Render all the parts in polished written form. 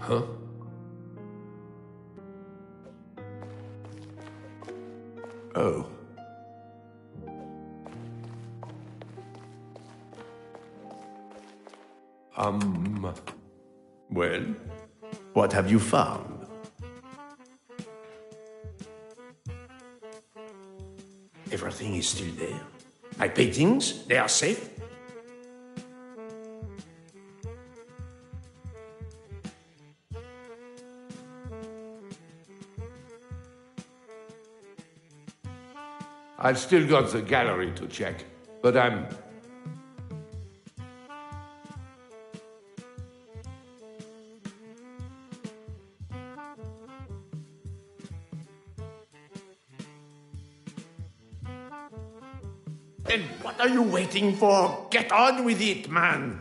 Huh? Oh. Well, what have you found? Everything is still there. My paintings, they are safe. I've still got the gallery to check, but I'm... Then what are you waiting for? Get on with it, man!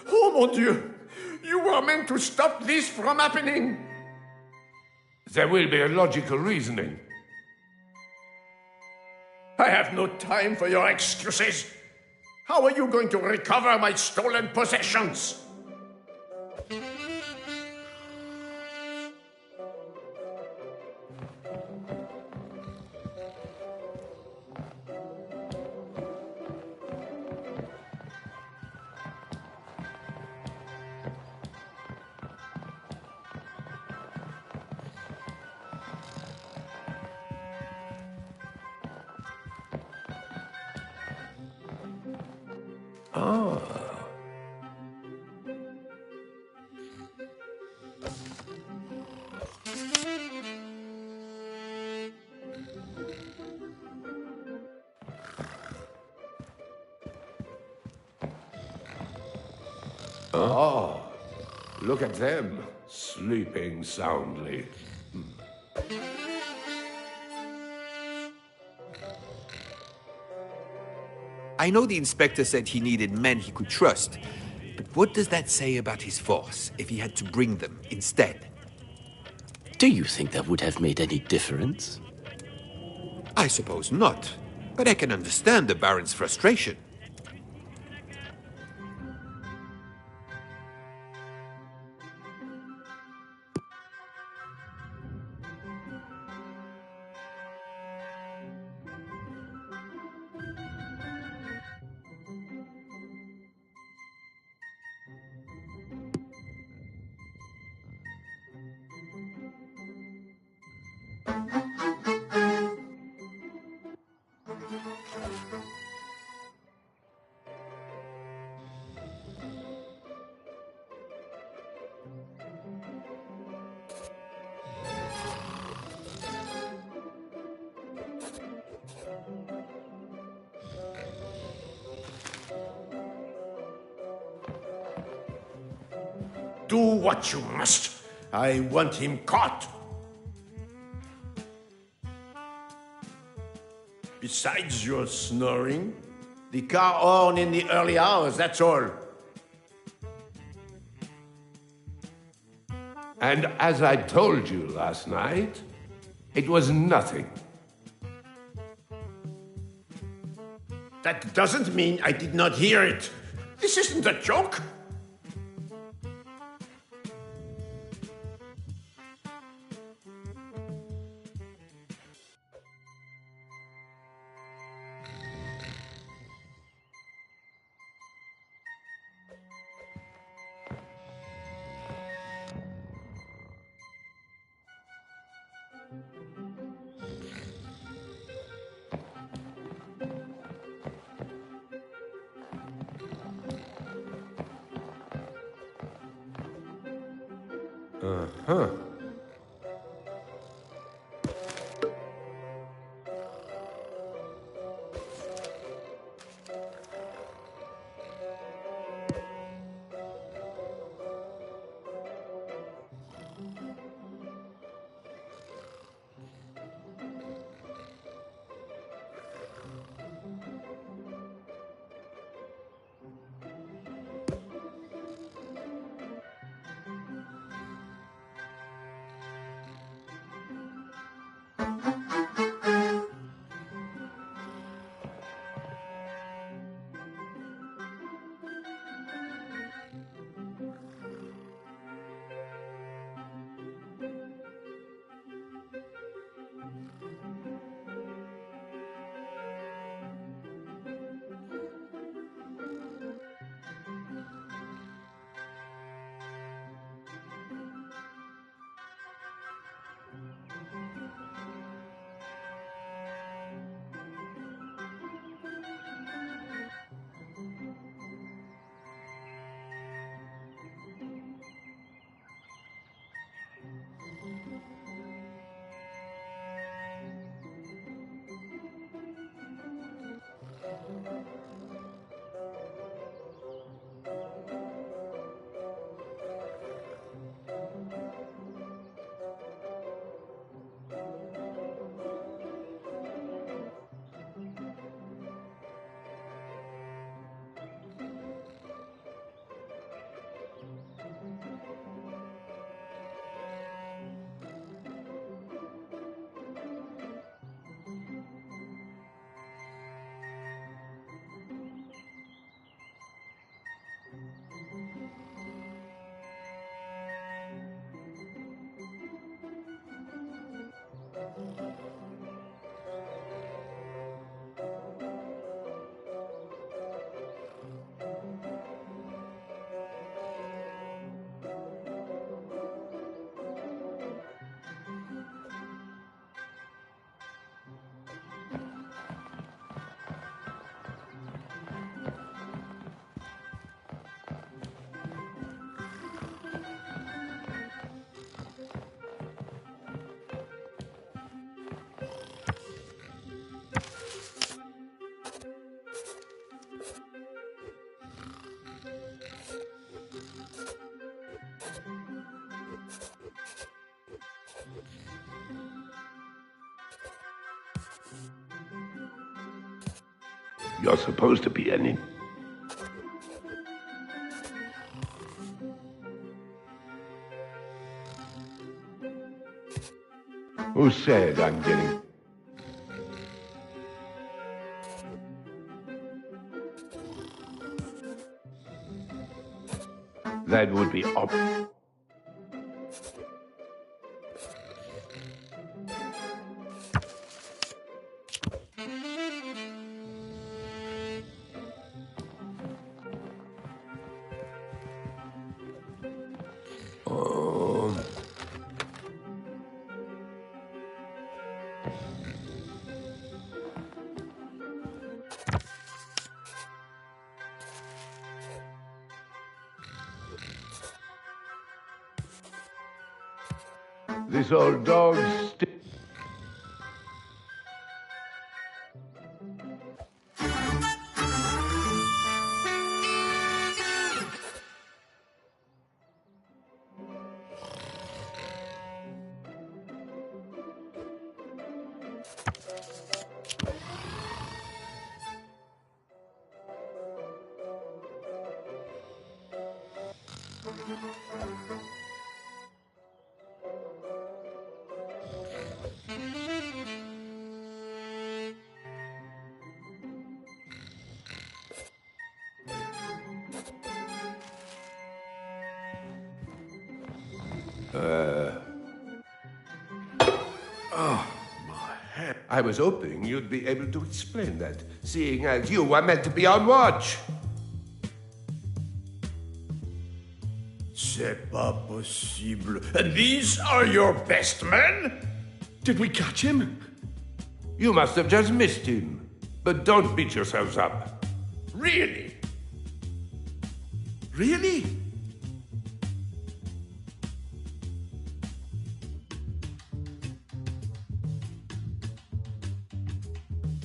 Oh, mon Dieu! You were meant to stop this from happening! There will be a logical reasoning. I have no time for your excuses. How are you going to recover my stolen possessions? Oh, look at them, sleeping soundly. I know the inspector said he needed men he could trust, but what does that say about his force if he had to bring them instead? Do you think that would have made any difference? I suppose not, but I can understand the Baron's frustration. Do what you must. I want him caught. Besides your snoring, the car horn in the early hours, that's all. And as I told you last night, it was nothing. That doesn't mean I did not hear it. This isn't a joke. Uh-huh. You're supposed to be an Who said I'm getting... That would be up. This old dog I was hoping you'd be able to explain that, seeing as you were meant to be on watch. C'est pas possible. And these are your best men? Did we catch him? You must have just missed him. But don't beat yourselves up. Really? Really?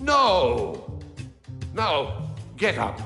No! Now, get up.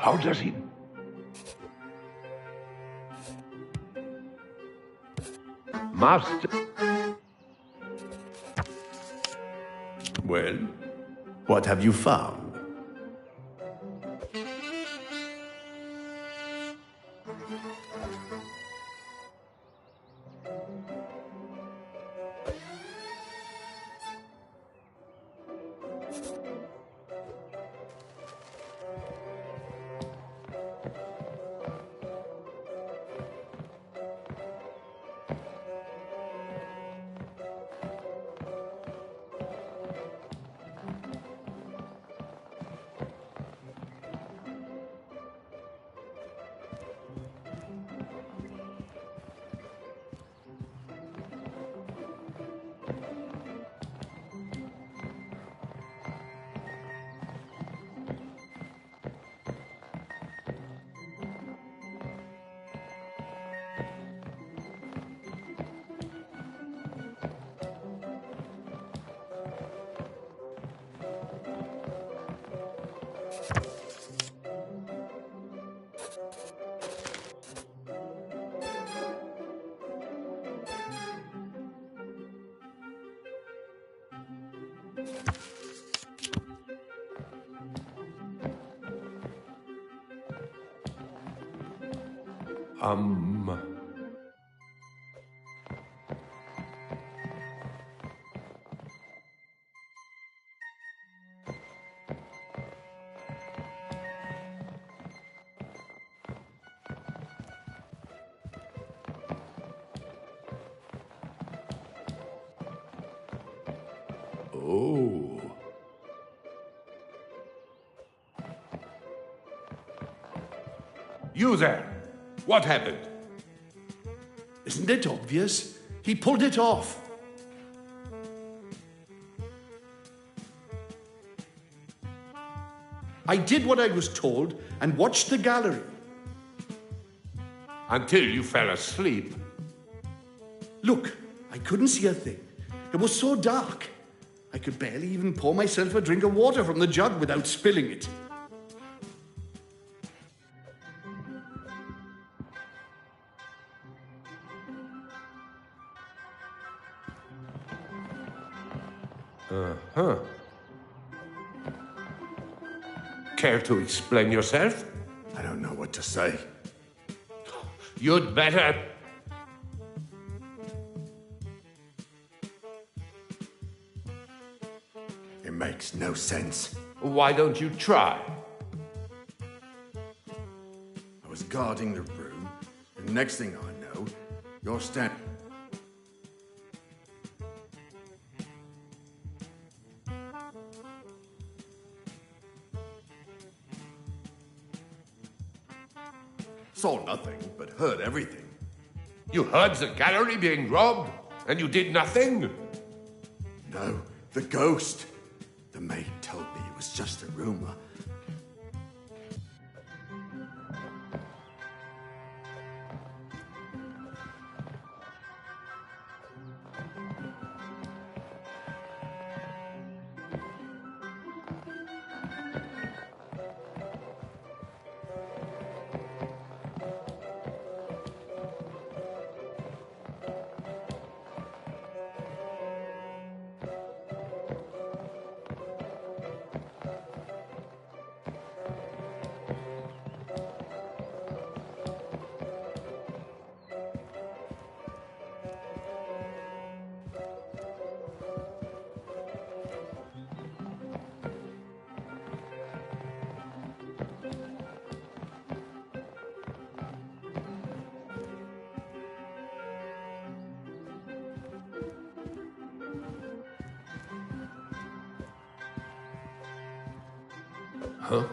How does he... Master... Well, what have you found? Oh. You there. What happened? Isn't it obvious? He pulled it off. I did what I was told and watched the gallery. Until you fell asleep. Look, I couldn't see a thing. It was so dark. I could barely even pour myself a drink of water from the jug without spilling it. Uh-huh. Care to explain yourself? I don't know what to say. You'd better. It makes no sense. Why don't you try? I was guarding the room, and next thing I know, you're standing. Saw nothing, but heard everything. You heard the gallery being robbed, and you did nothing? No, the ghost. The maid told me it was just a rumor. Huh?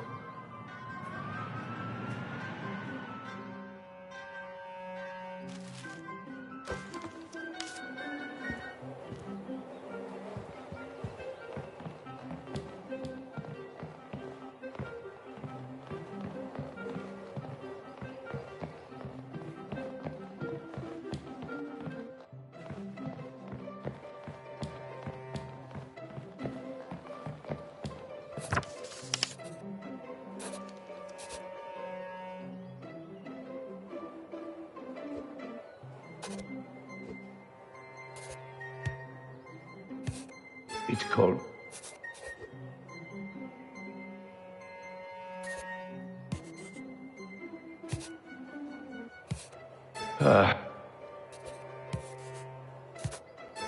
It's cold.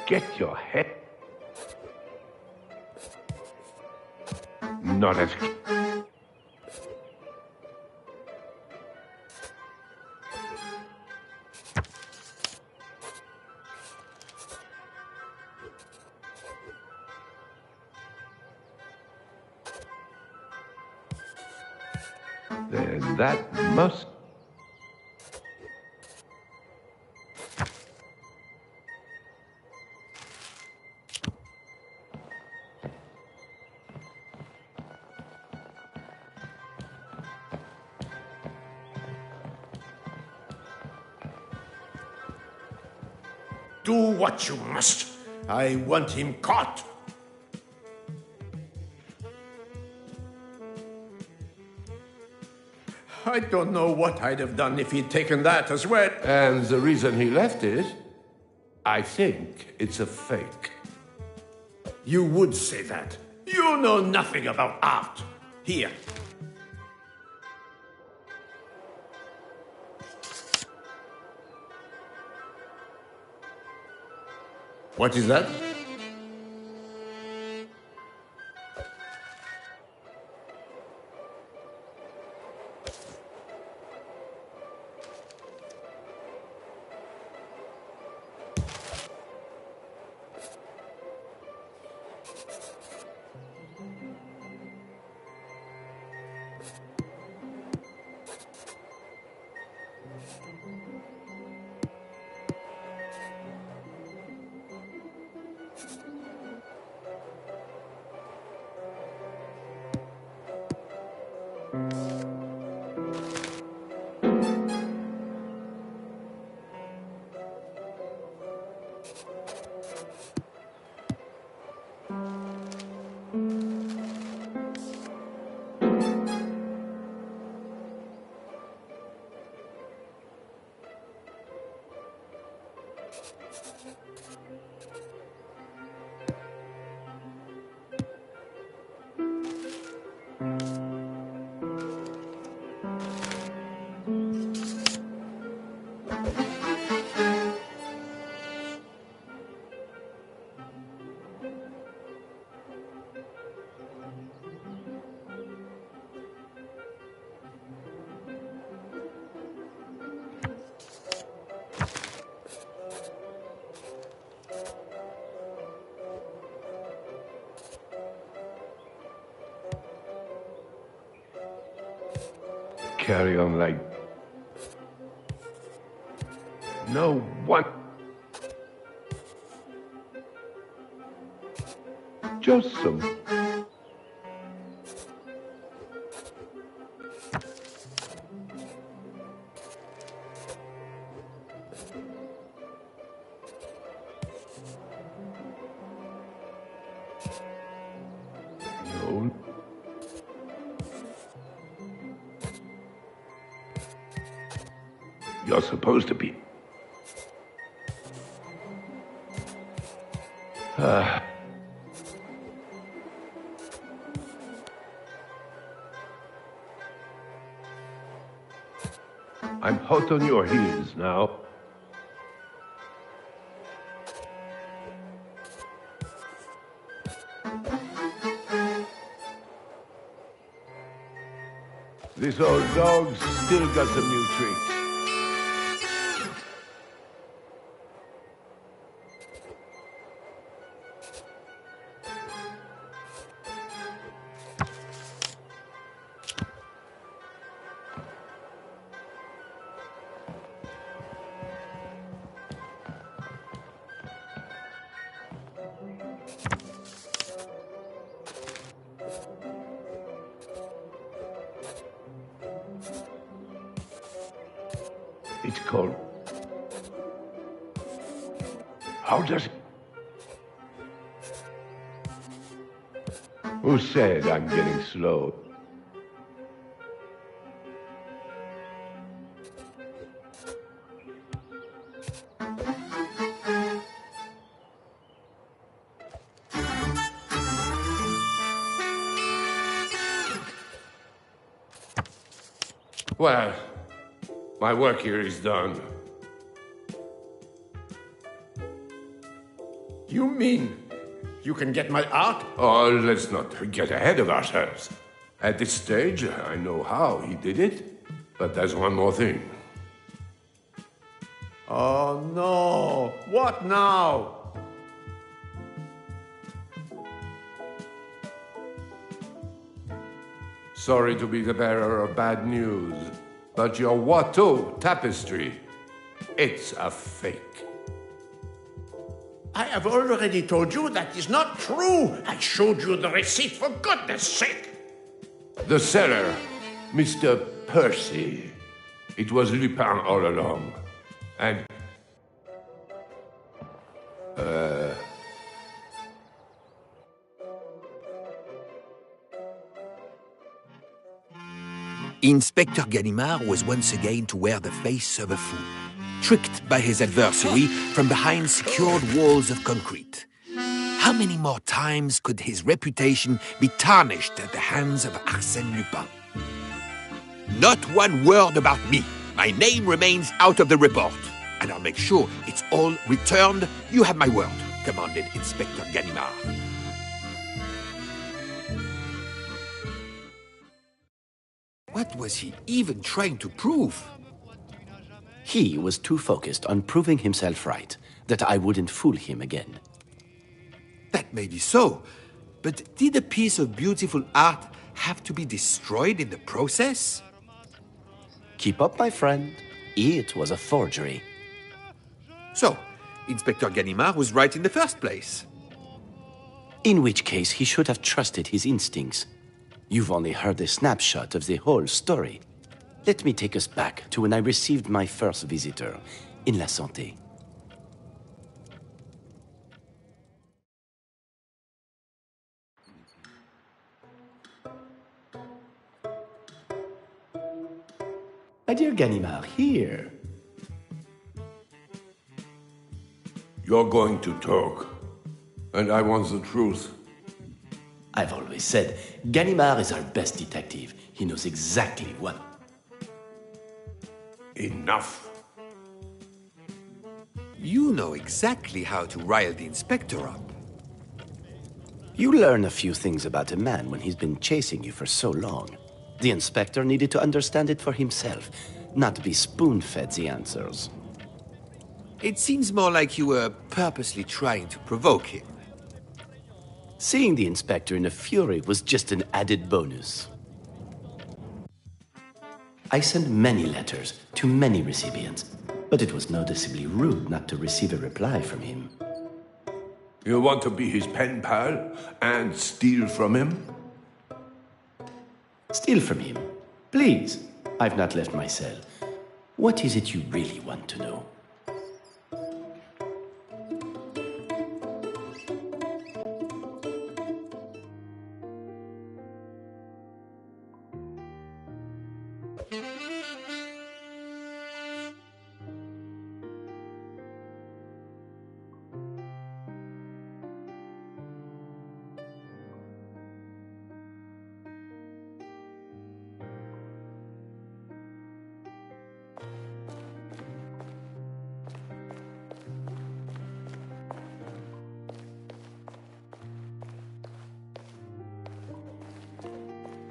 Get your head. Not as. Then that must. Do what you must. I want him caught. I don't know what I'd have done if he'd taken that as well. And the reason he left it, I think it's a fake. You would say that. You know nothing about art. Here. What is that? Carry on like no one. Just some. No. You're supposed to be. I'm hot on your heels now. This old dog's still got some new tricks. It's called... How does it... Who said I'm getting slow? Well, my work here is done. You mean you can get my art? Oh, let's not get ahead of ourselves. At this stage, I know how he did it, but there's one more thing. Oh no! What now? Sorry to be the bearer of bad news, but your Watteau tapestry, it's a fake. I have already told you that is not true. I showed you the receipt, for goodness sake. The seller, Mr. Percy. It was Lupin all along. And... Inspector Ganimard was once again to wear the face of a fool, tricked by his adversary from behind secured walls of concrete. How many more times could his reputation be tarnished at the hands of Arsène Lupin? Not one word about me. My name remains out of the report, and I'll make sure it's all returned. You have my word, commanded Inspector Ganimard. What was he even trying to prove? He was too focused on proving himself right that I wouldn't fool him again. That may be so, but did a piece of beautiful art have to be destroyed in the process? Keep up, my friend. It was a forgery. So, Inspector Ganimard was right in the first place. In which case, he should have trusted his instincts. You've only heard a snapshot of the whole story. Let me take us back to when I received my first visitor in La Santé. My dear Ganimard, here. You're going to talk, and I want the truth. I've always said, Ganimard is our best detective. He knows exactly what... Enough. You know exactly how to rile the inspector up. You learn a few things about a man when he's been chasing you for so long. The inspector needed to understand it for himself, not be spoon-fed the answers. It seems more like you were purposely trying to provoke him. Seeing the inspector in a fury was just an added bonus. I sent many letters to many recipients, but it was noticeably rude not to receive a reply from him. You want to be his pen pal and steal from him? Steal from him? Please, I've not left my cell. What is it you really want to know?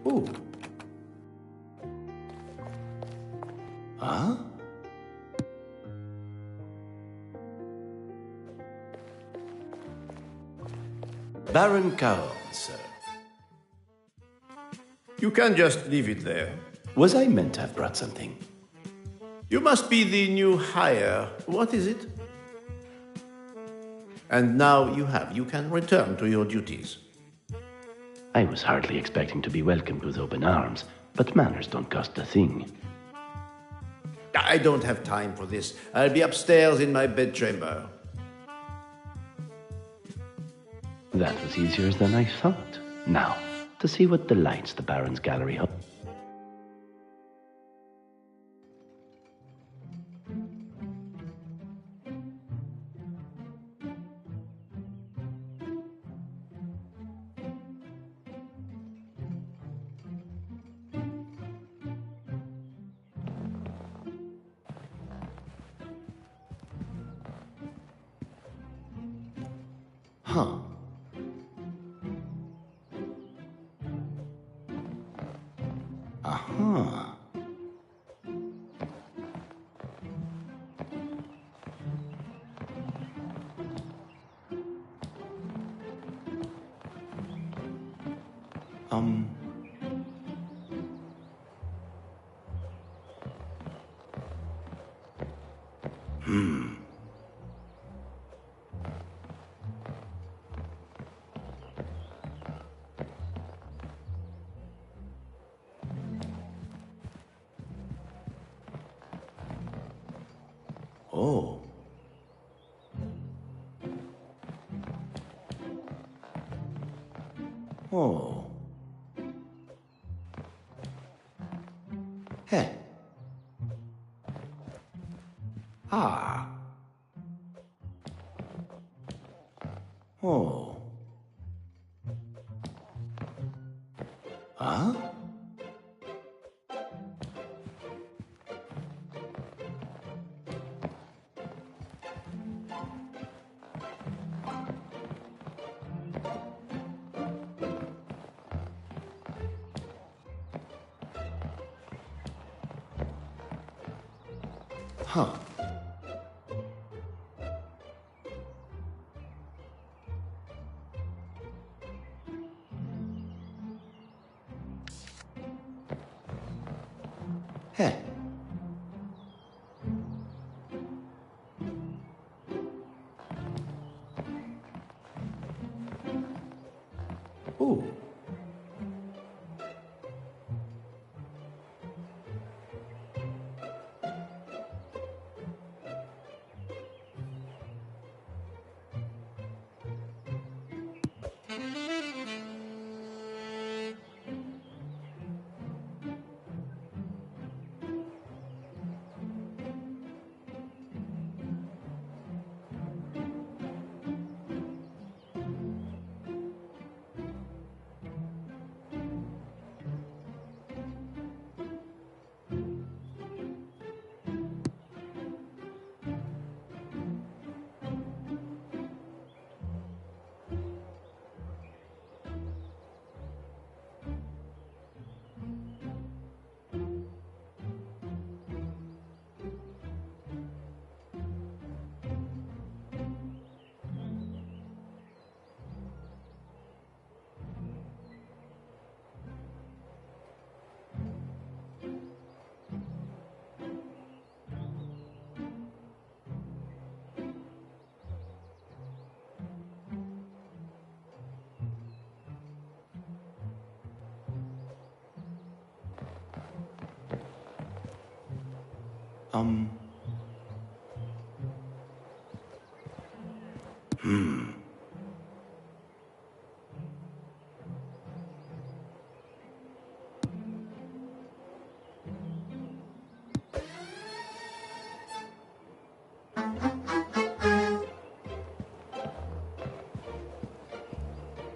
Oh. Huh? Baron Caron, sir. You can't just leave it there. Was I meant to have brought something? You must be the new hire. What is it? And now you have. You can return to your duties. I was hardly expecting to be welcomed with open arms, but manners don't cost a thing. I don't have time for this. I'll be upstairs in my bedchamber. That was easier than I thought. Now, to see what delights the Baron's gallery hub. Huh. Aha. Oh. Oh. Heh. Ah. Oh. Huh? Huh. Heh. Ooh.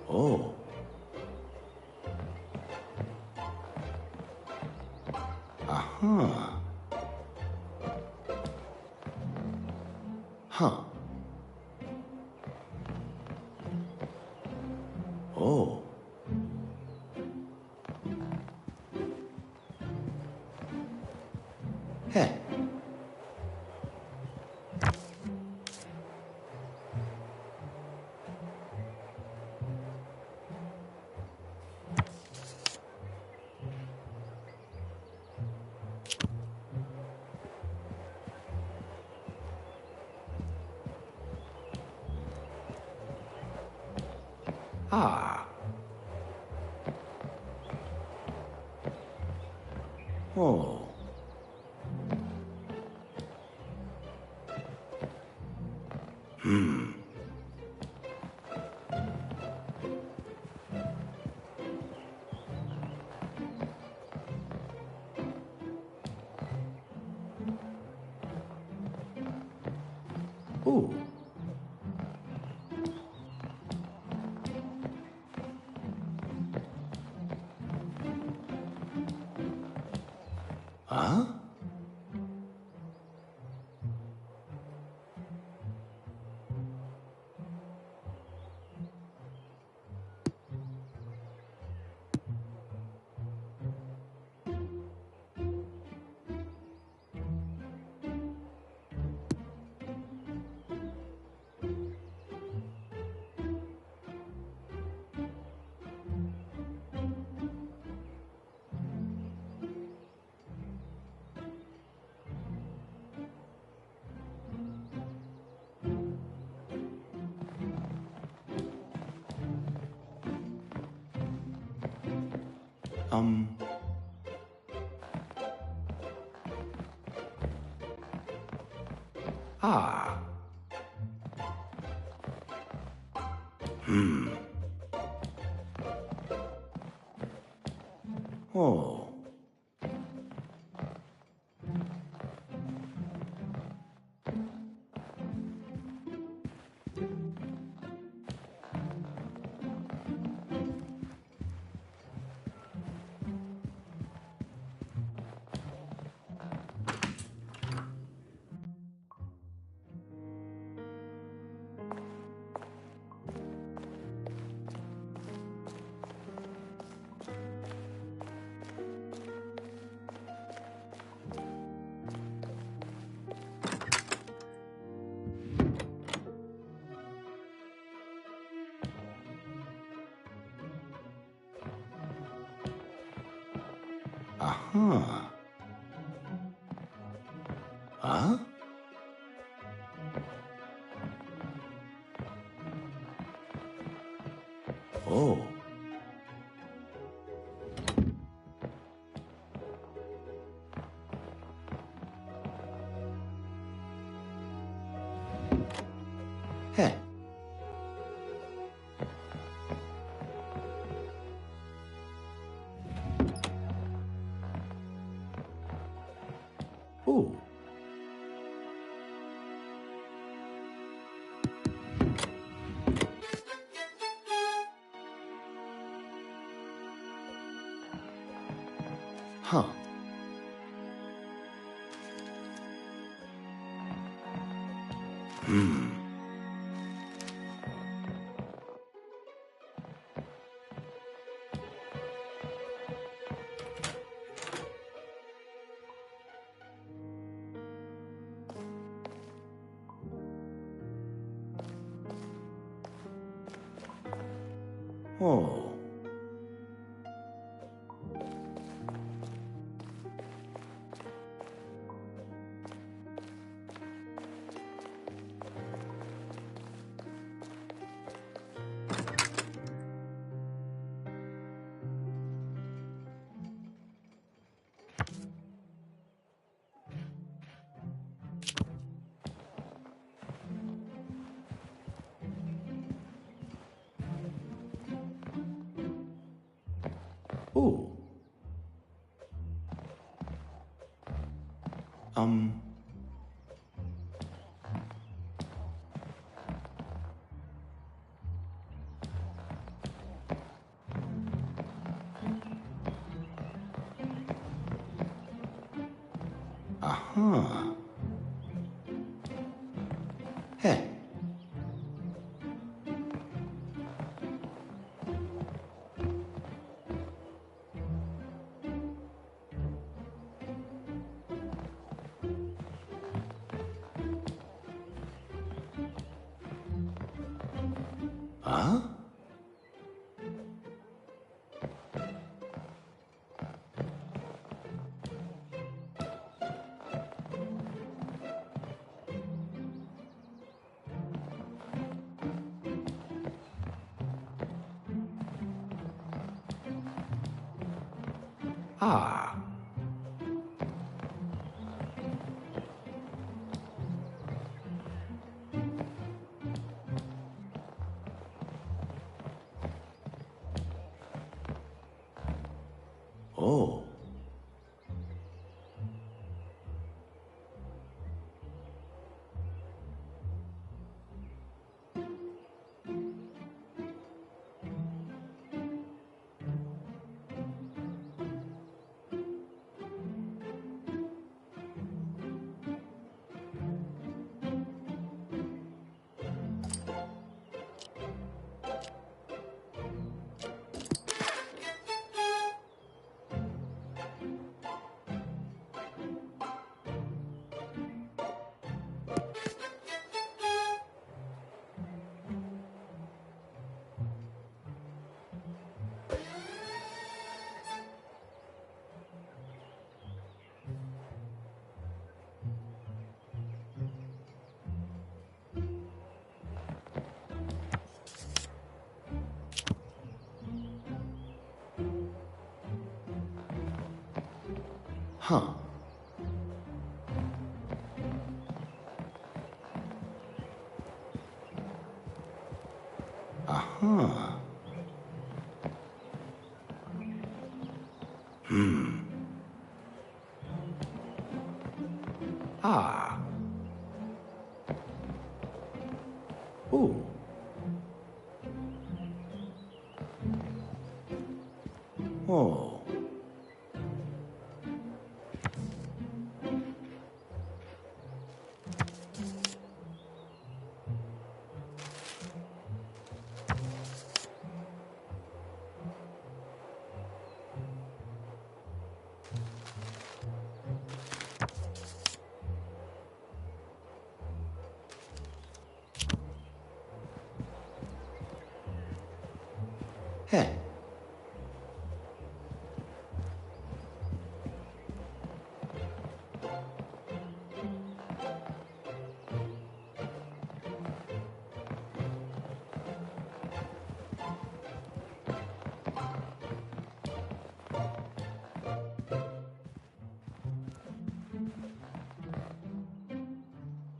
Oh. Aha. Huh. Oh. Heh. Ah. Oh. Ooh. Huh? Ah. Oh. Aha. Huh? Oh. Hey. Oh. Huh. Hmm. Oh. Oh. Aha. Hey. Huh? Ah. Oh. Huh. Aha. Hmm. Ah. Oh. Oh.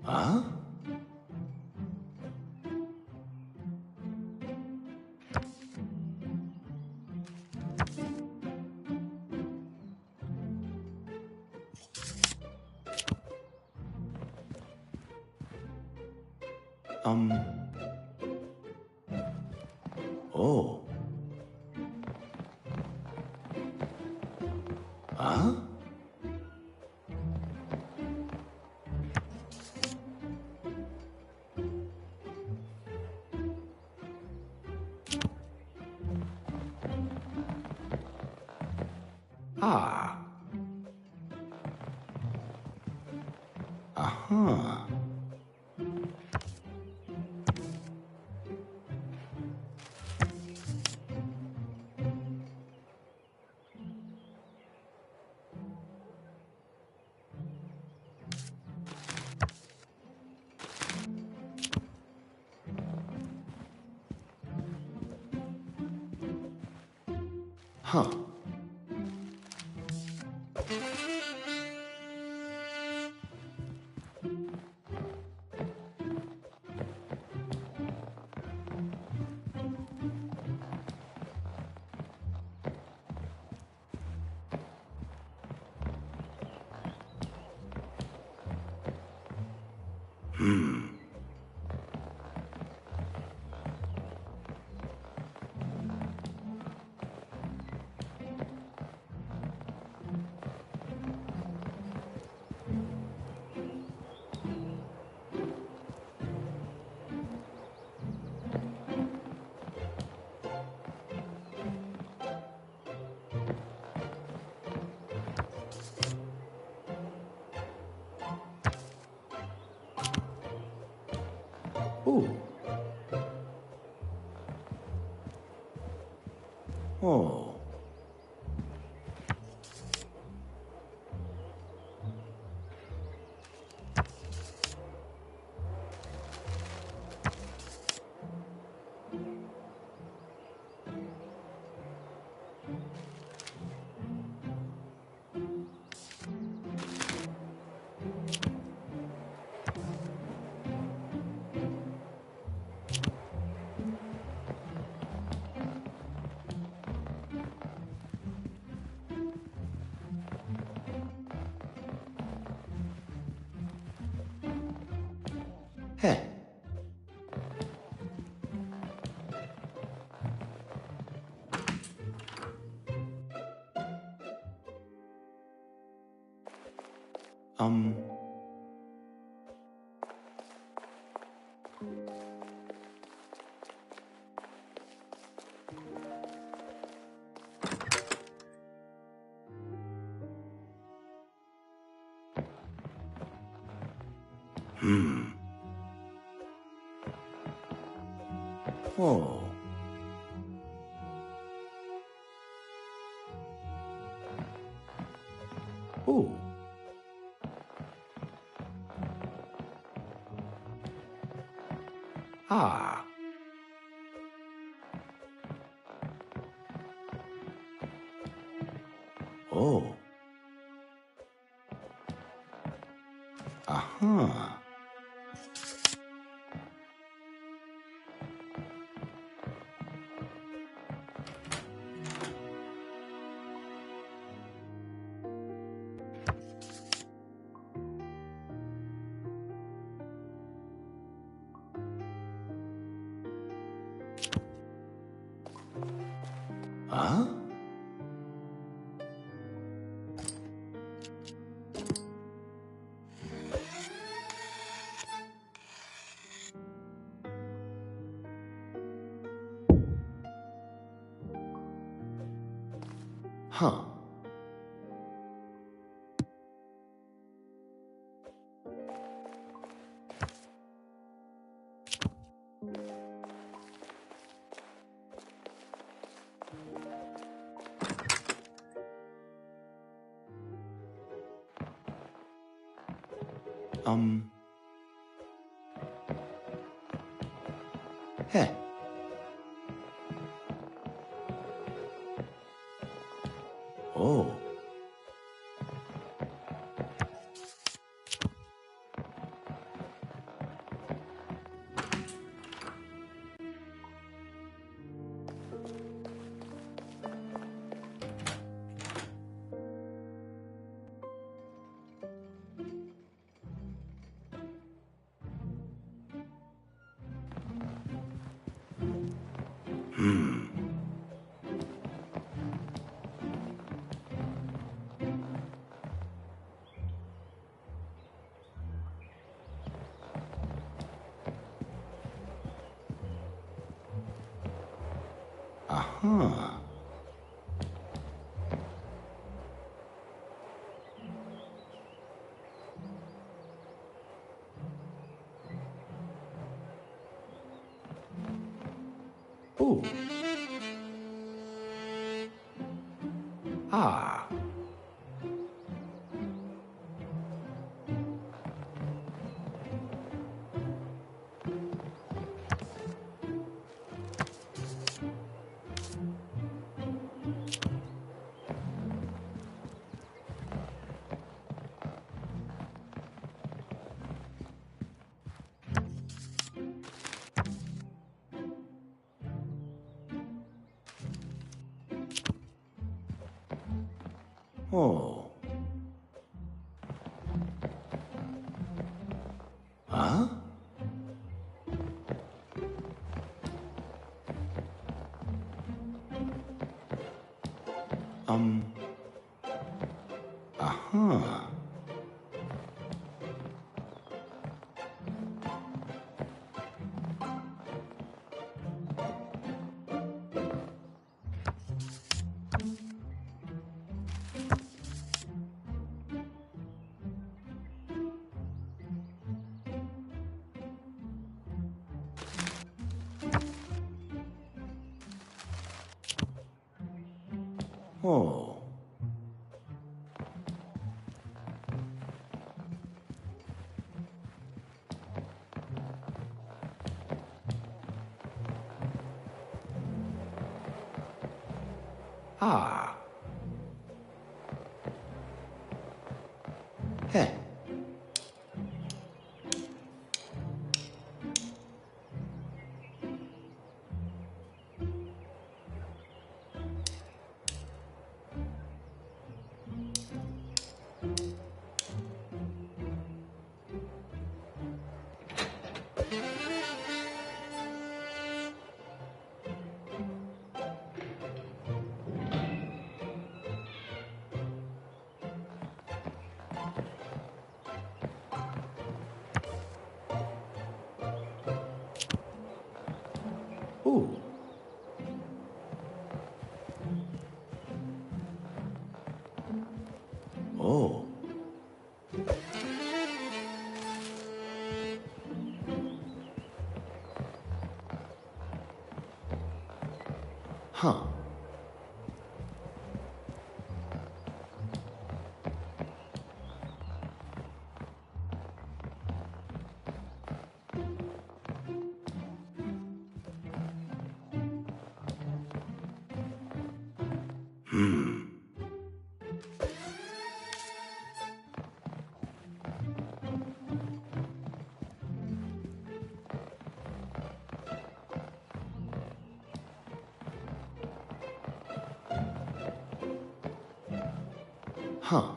Huh? Oh. Huh? Ah. Uh-huh. Huh. Oh. Oh. Hey. Oh. Oh. Ah. Oh. Uh-huh. Huh? Huh. Hey. Oh. Oh. Ah. Oh. Huh? Uh-huh. Oh. Ah. Heh. Ooh. Oh. Huh. Huh.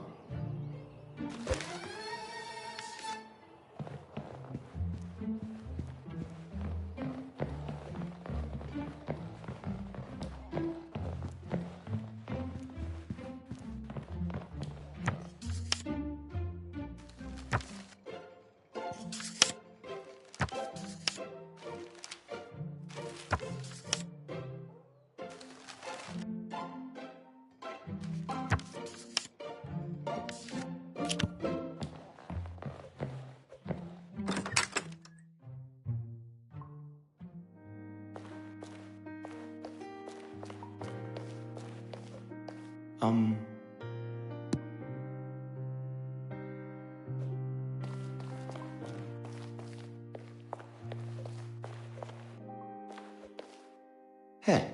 Heh.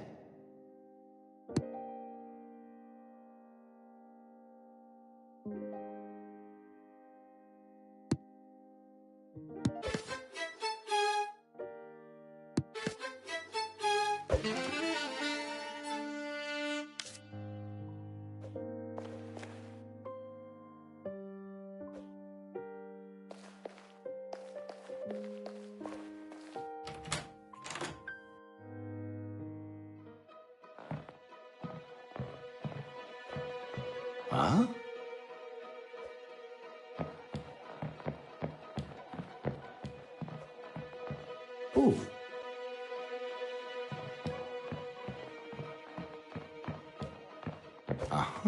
Huh? Ooh.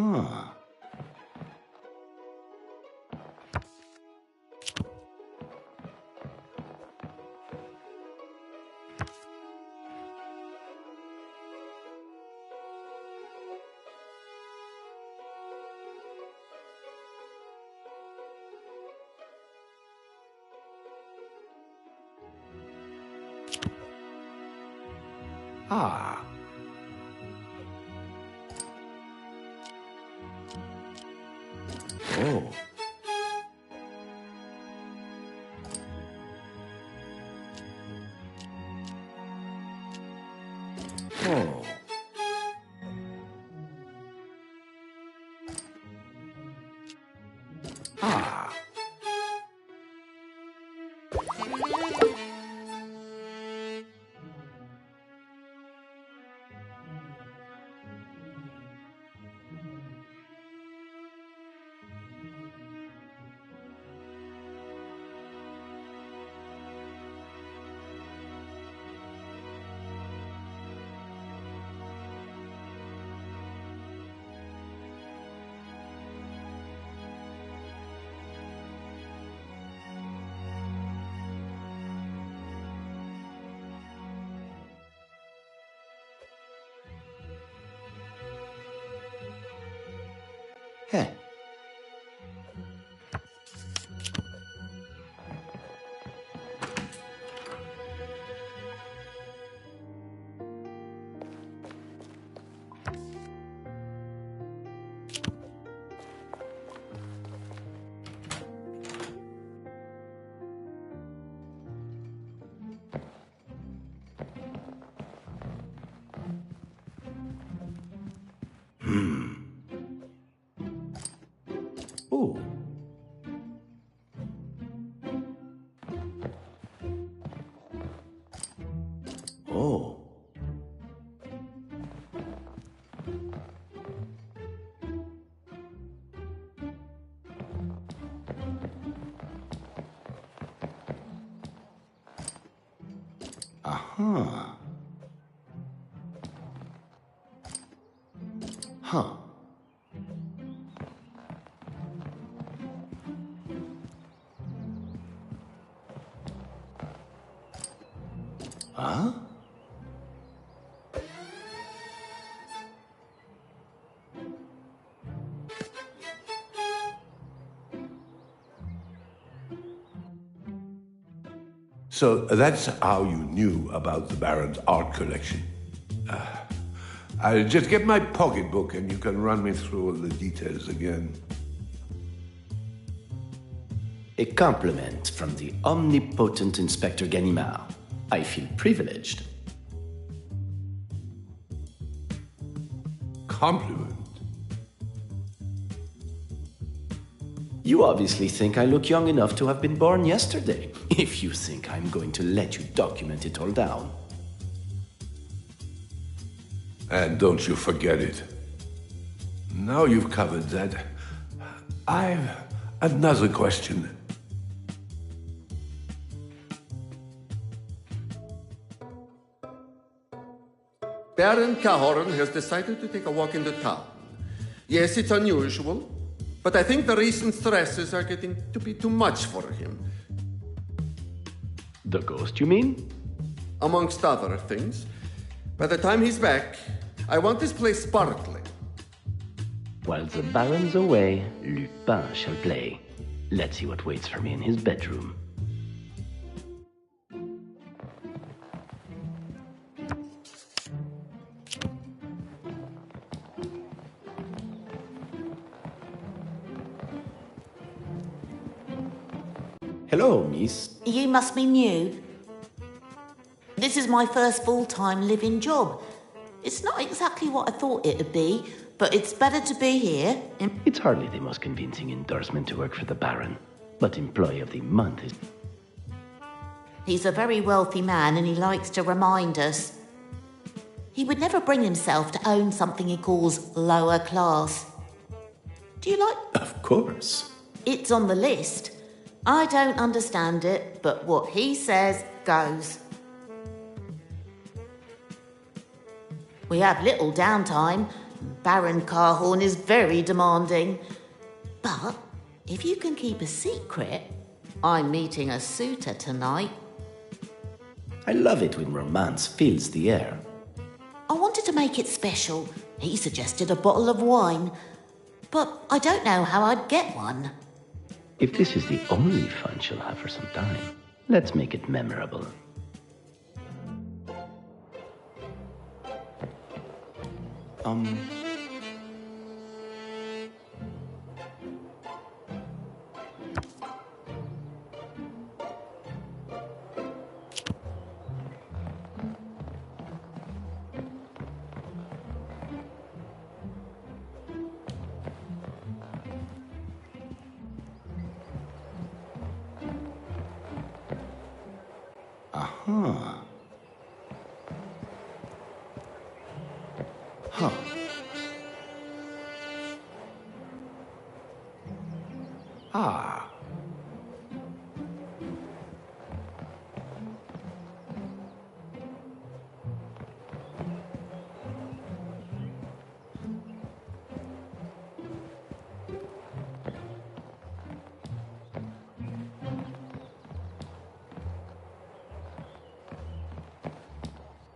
Huh. Ah. Oh. Oh. Ah. Hey. Oh. Oh. Aha. Huh. Huh? So that's how you knew about the Baron's art collection. I'll just get my pocketbook and you can run me through all the details again. A compliment from the omnipotent Inspector Ganimard. I feel privileged. Compliment? You obviously think I look young enough to have been born yesterday, if you think I'm going to let you document it all down. And don't you forget it. Now you've covered that, I've another question. Baron Cahorn has decided to take a walk into town. Yes, it's unusual, but I think the recent stresses are getting to be too much for him. The ghost, you mean? Amongst other things. By the time he's back, I want this place sparkling. While the Baron's away, Lupin shall play. Let's see what waits for me in his bedroom. Hello, miss. You must be new. This is my first full-time living job. It's not exactly what I thought it'd be, but it's better to be here. It's hardly the most convincing endorsement to work for the Baron, but Employee of the Month is... He's a very wealthy man and he likes to remind us. He would never bring himself to own something he calls lower class. Do you like... Of course. It's on the list. I don't understand it, but what he says goes. We have little downtime. Baron Carhorn is very demanding. But if you can keep a secret, I'm meeting a suitor tonight. I love it when romance fills the air. I wanted to make it special. He suggested a bottle of wine, but I don't know how I'd get one. If this is the only fun she'll have for some time, let's make it memorable. Aha. Huh. Ah.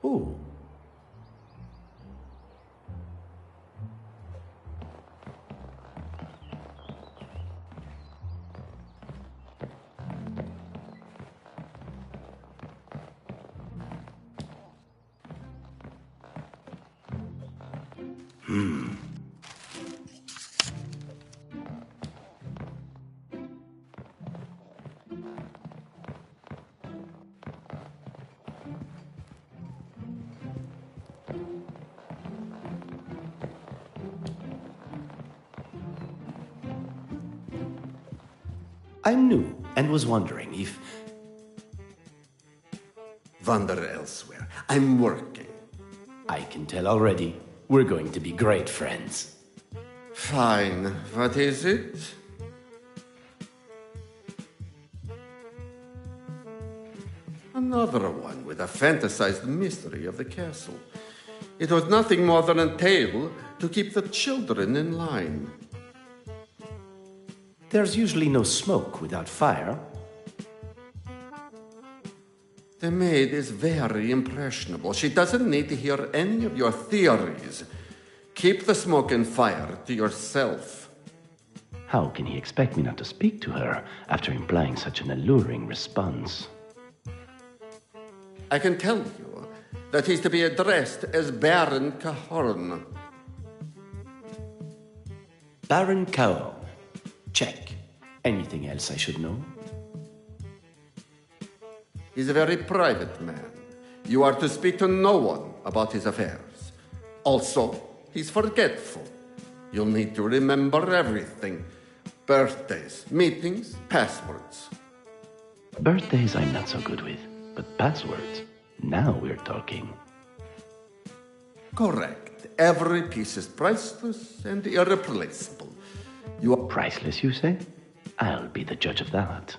Ooh. I'm new and was wondering if... Wander elsewhere. I'm working. I can tell already. We're going to be great friends. Fine. What is it? Another one with a fantasized mystery of the castle. It was nothing more than a tale to keep the children in line. There's usually no smoke without fire. The maid is very impressionable. She doesn't need to hear any of your theories. Keep the smoke and fire to yourself. How can he expect me not to speak to her after implying such an alluring response? I can tell you that he's to be addressed as Baron Cahorn. Baron Cao. Check. Anything else I should know? He's a very private man. You are to speak to no one about his affairs. Also, he's forgetful. You'll need to remember everything. Birthdays, meetings, passwords. Birthdays I'm not so good with, but passwords? Now we're talking. Correct. Every piece is priceless and irreplaceable. You are Priceless, you say? I'll be the judge of that.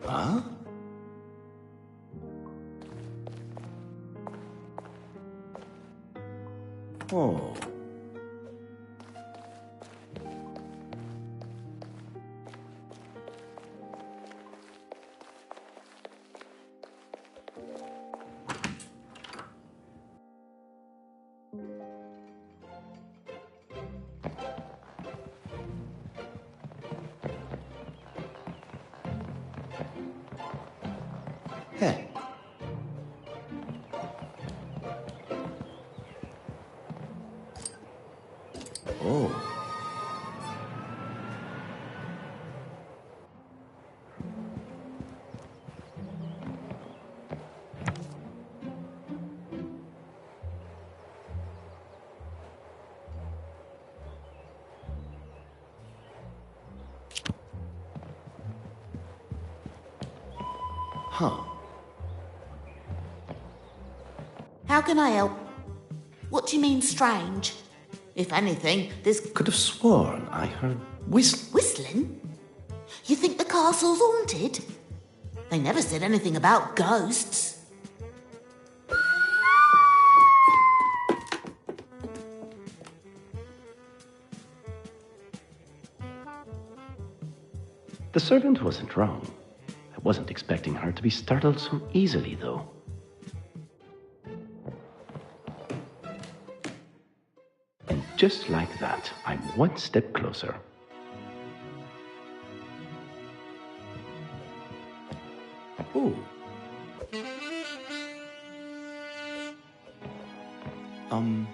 Huh? Oh. Hey. Oh. Huh. How can I help? What do you mean, strange? If anything, this Could have sworn I heard whistling? You think the castle's haunted? They never said anything about ghosts. The servant wasn't wrong. I wasn't expecting her to be startled so easily, though. And just like that, I'm one step closer. Ooh. Um...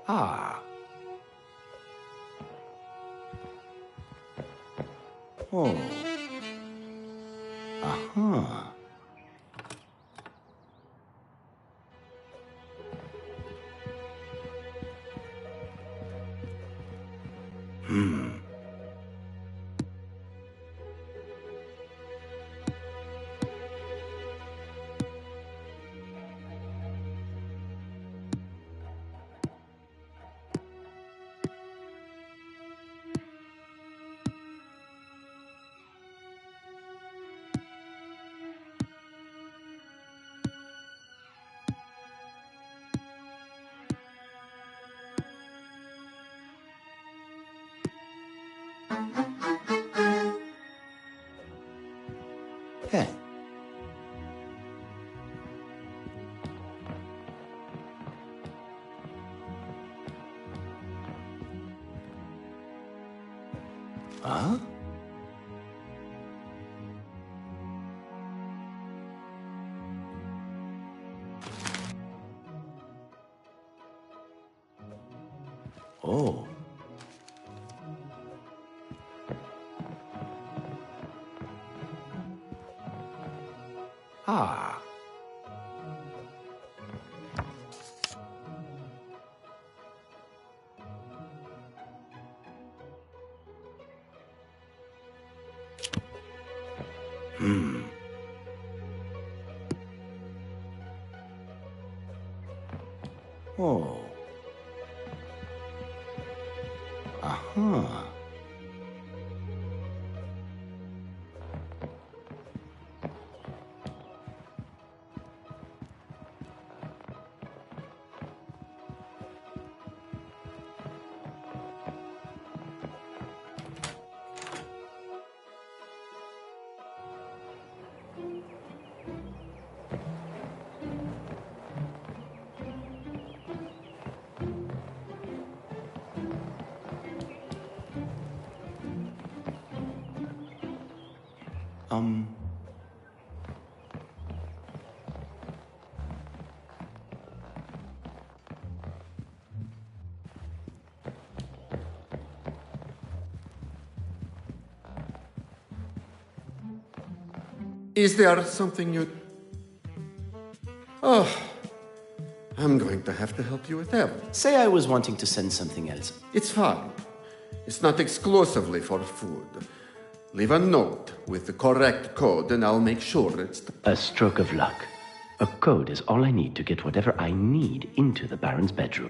Ah. Oh. Uh-huh. Hey. Huh? Oh. Ah. Oh. Uh-huh. Is there something you... Oh, I'm going to have to help you with that. Say I was wanting to send something else. It's fine. It's not exclusively for food. Leave a note with the correct code and I'll make sure it's... A stroke of luck. A code is all I need to get whatever I need into the Baron's bedroom.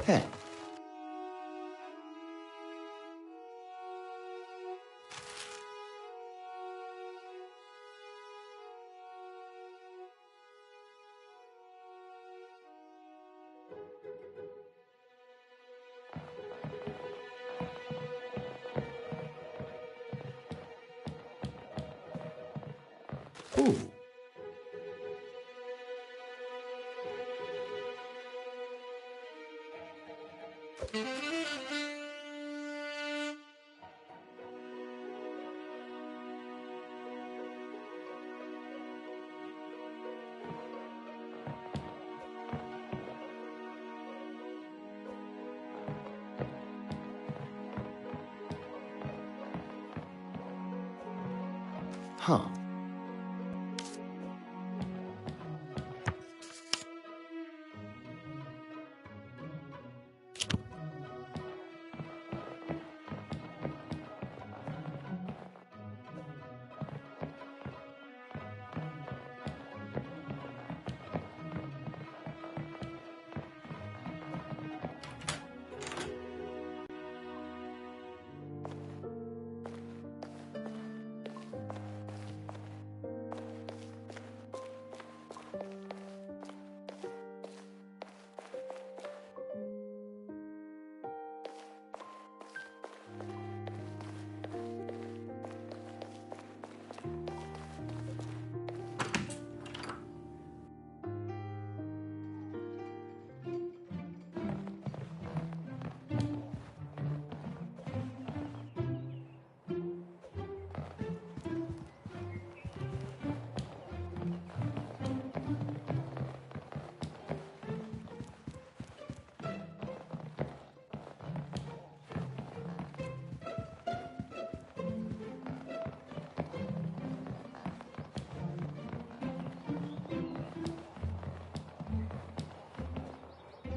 Heh. Ooh. Huh.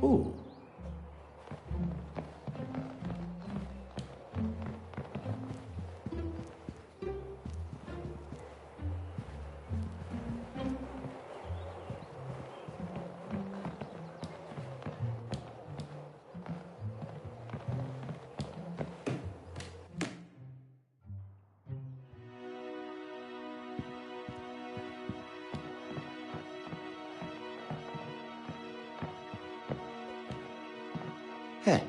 Ooh. Heh.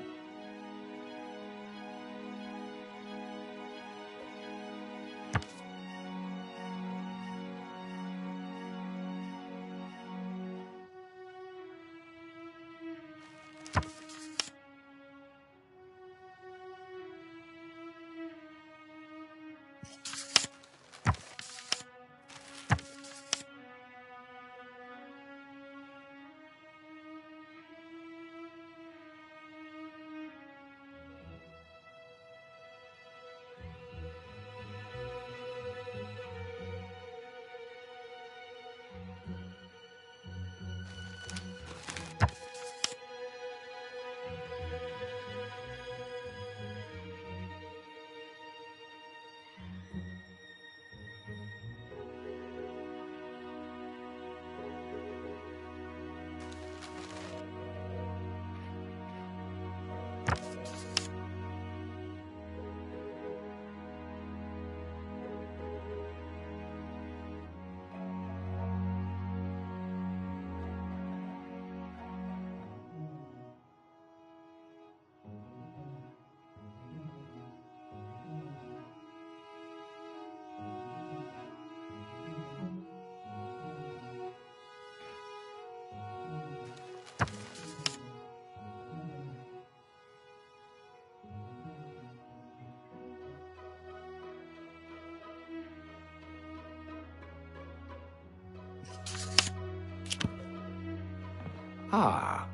Ah.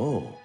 Oh.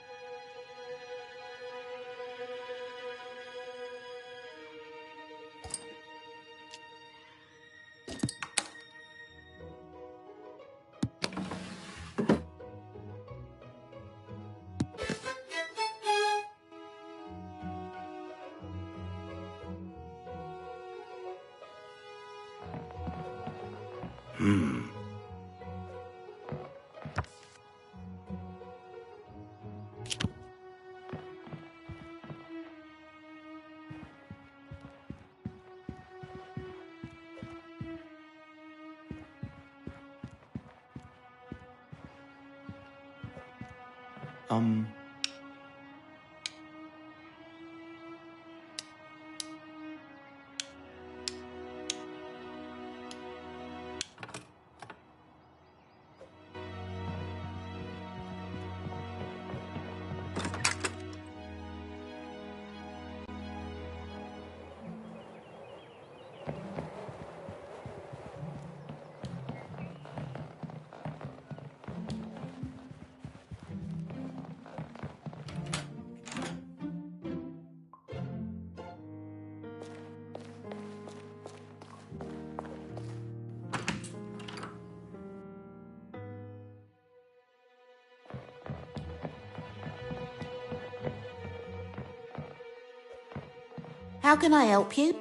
How can I help you?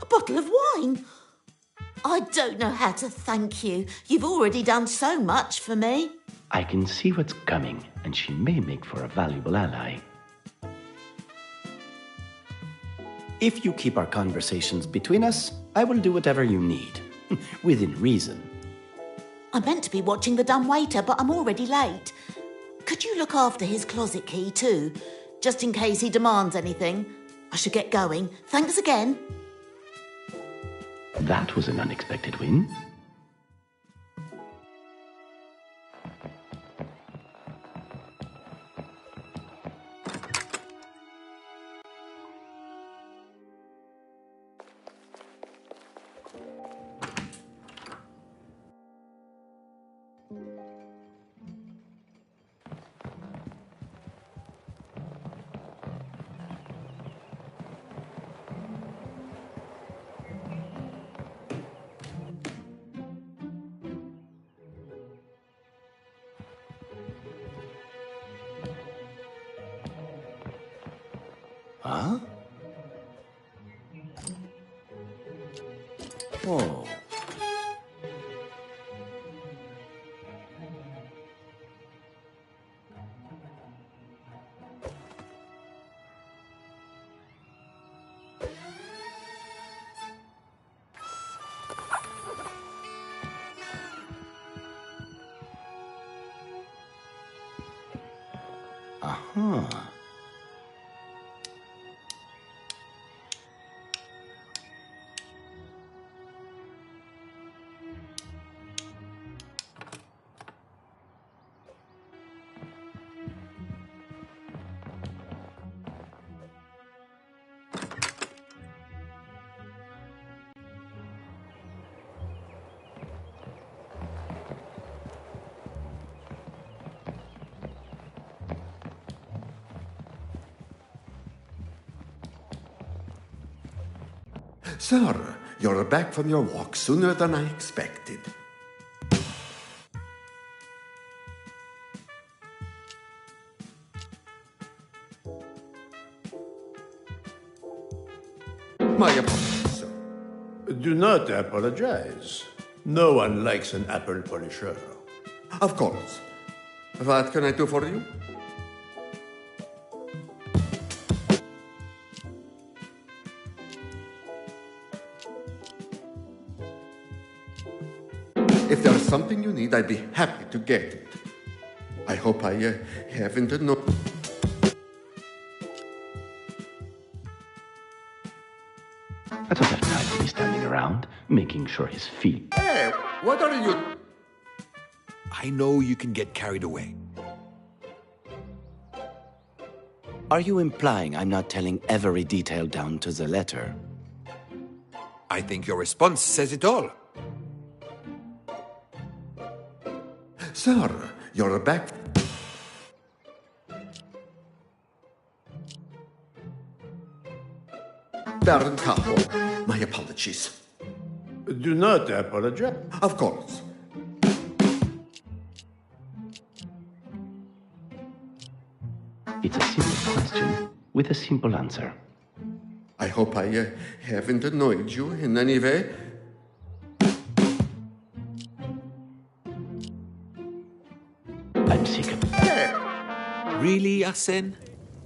A bottle of wine? I don't know how to thank you. You've already done so much for me. I can see what's coming, and she may make for a valuable ally. If you keep our conversations between us, I will do whatever you need. Within reason. I'm meant to be watching the dumb waiter, but I'm already late. Could you look after his closet key too? Just in case he demands anything. I should get going. Thanks again. That was an unexpected win. Huh? Oh. Uh-huh. Sir, you're back from your walk sooner than I expected. My apologies, sir. Do not apologize. No one likes an apple polisher. Of course. What can I do for you? If there's something you need, I'd be happy to get it. I hope I haven't no. I don't have time to be standing around, making sure his feet. Hey, what are you? I know you can get carried away. Are you implying I'm not telling every detail down to the letter? I think your response says it all. Sir, you're back. Baron Capo, my apologies. Do not apologize. Of course. It's a simple question with a simple answer. I hope I haven't annoyed you in any way. I'm sick of it. Really, Arsene?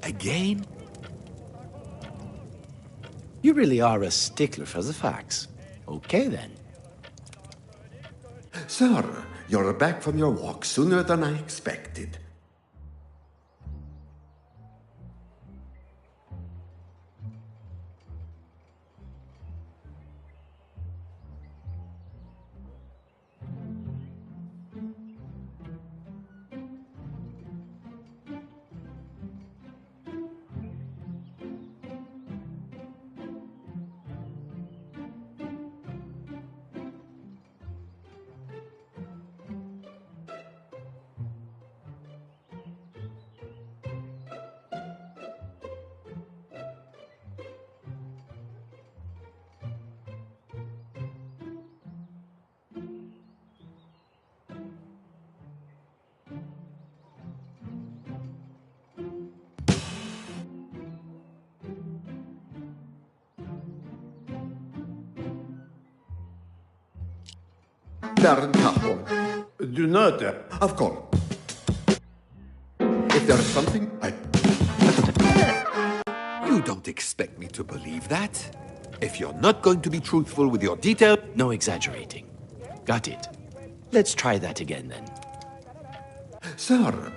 Again? You really are a stickler for the facts. Okay, then. Sir, you're back from your walk sooner than I expected. Baron Capo. Do not. Of course. If there's something, You don't expect me to believe that? If you're not going to be truthful with your detail... No exaggerating. Got it. Let's try that again, then. Sir.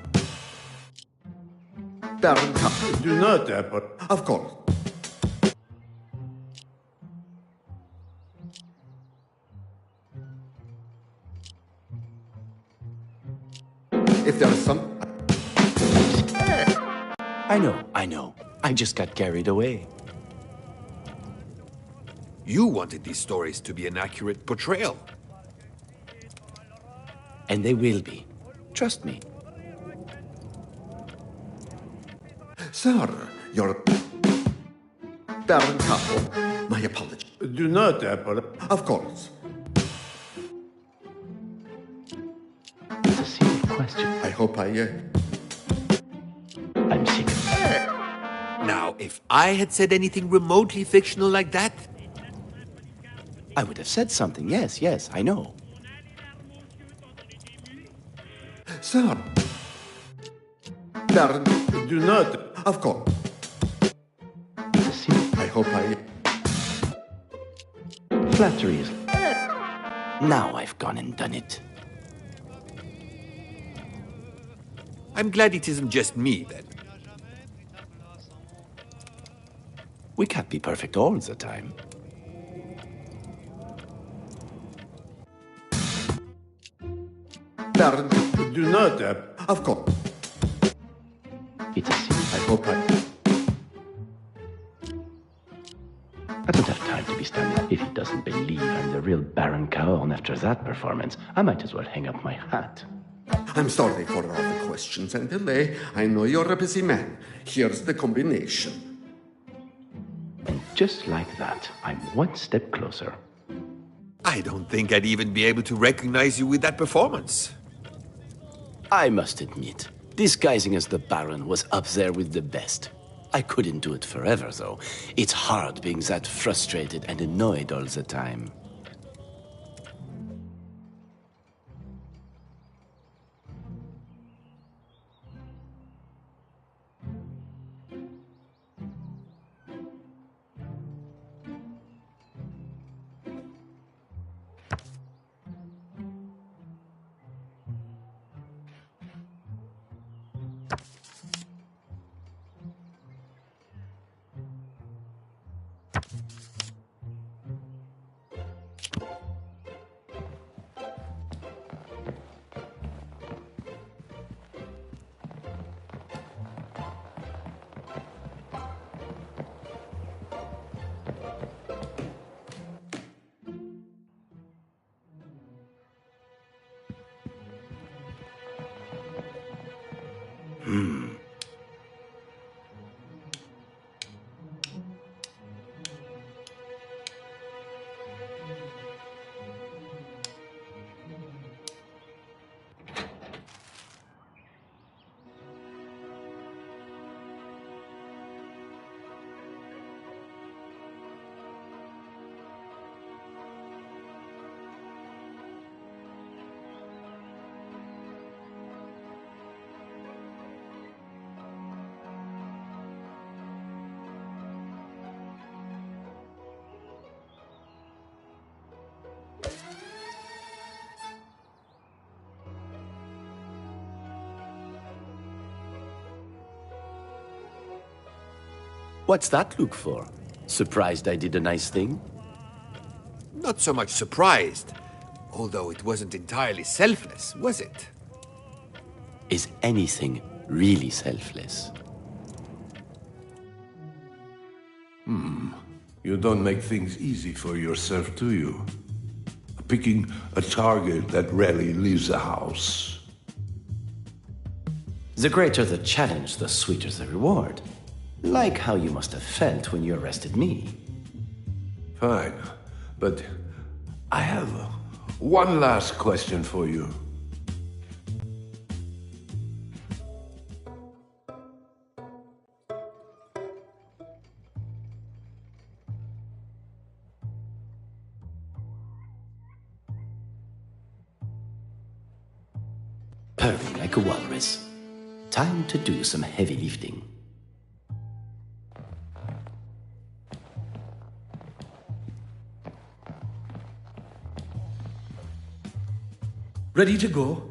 Baron Capo. Do not apologize. Of course. If there's some... I know. I just got carried away. You wanted these stories to be an accurate portrayal. And they will be. Trust me. Sir, you're... Baron Capo. My apologies. Do not apologize. Of course. It's a simple question. I hope I'm sick of it. Now, if I had said anything remotely fictional like that... I would have said something. Yes, I know. Sir. Baron... Do not. Of course. It's a simple... I hope Flattery is... Now I've gone and done it. I'm glad it isn't just me, then. We can't be perfect all the time. Baron... Do not. Of course. It's a simple... I hope I don't have time to be standing. If he doesn't believe I'm the real Baron Caorn after that performance, I might as well hang up my hat. I'm sorry for all the questions and delay. I know you're a busy man. Here's the combination. And just like that, I'm one step closer. I don't think I'd even be able to recognize you with that performance. I must admit, disguising as the Baron was up there with the best. I couldn't do it forever, though. It's hard being that frustrated and annoyed all the time. What's that look for? Surprised I did a nice thing? Not so much surprised, although it wasn't entirely selfless, was it? Is anything really selfless? You don't make things easy for yourself, do you? Picking a target that rarely leaves the house. The greater the challenge, the sweeter the reward. Like how you must have felt when you arrested me. Fine, but I have one last question for you. Purring like a walrus. Time to do some heavy lifting. Ready to go?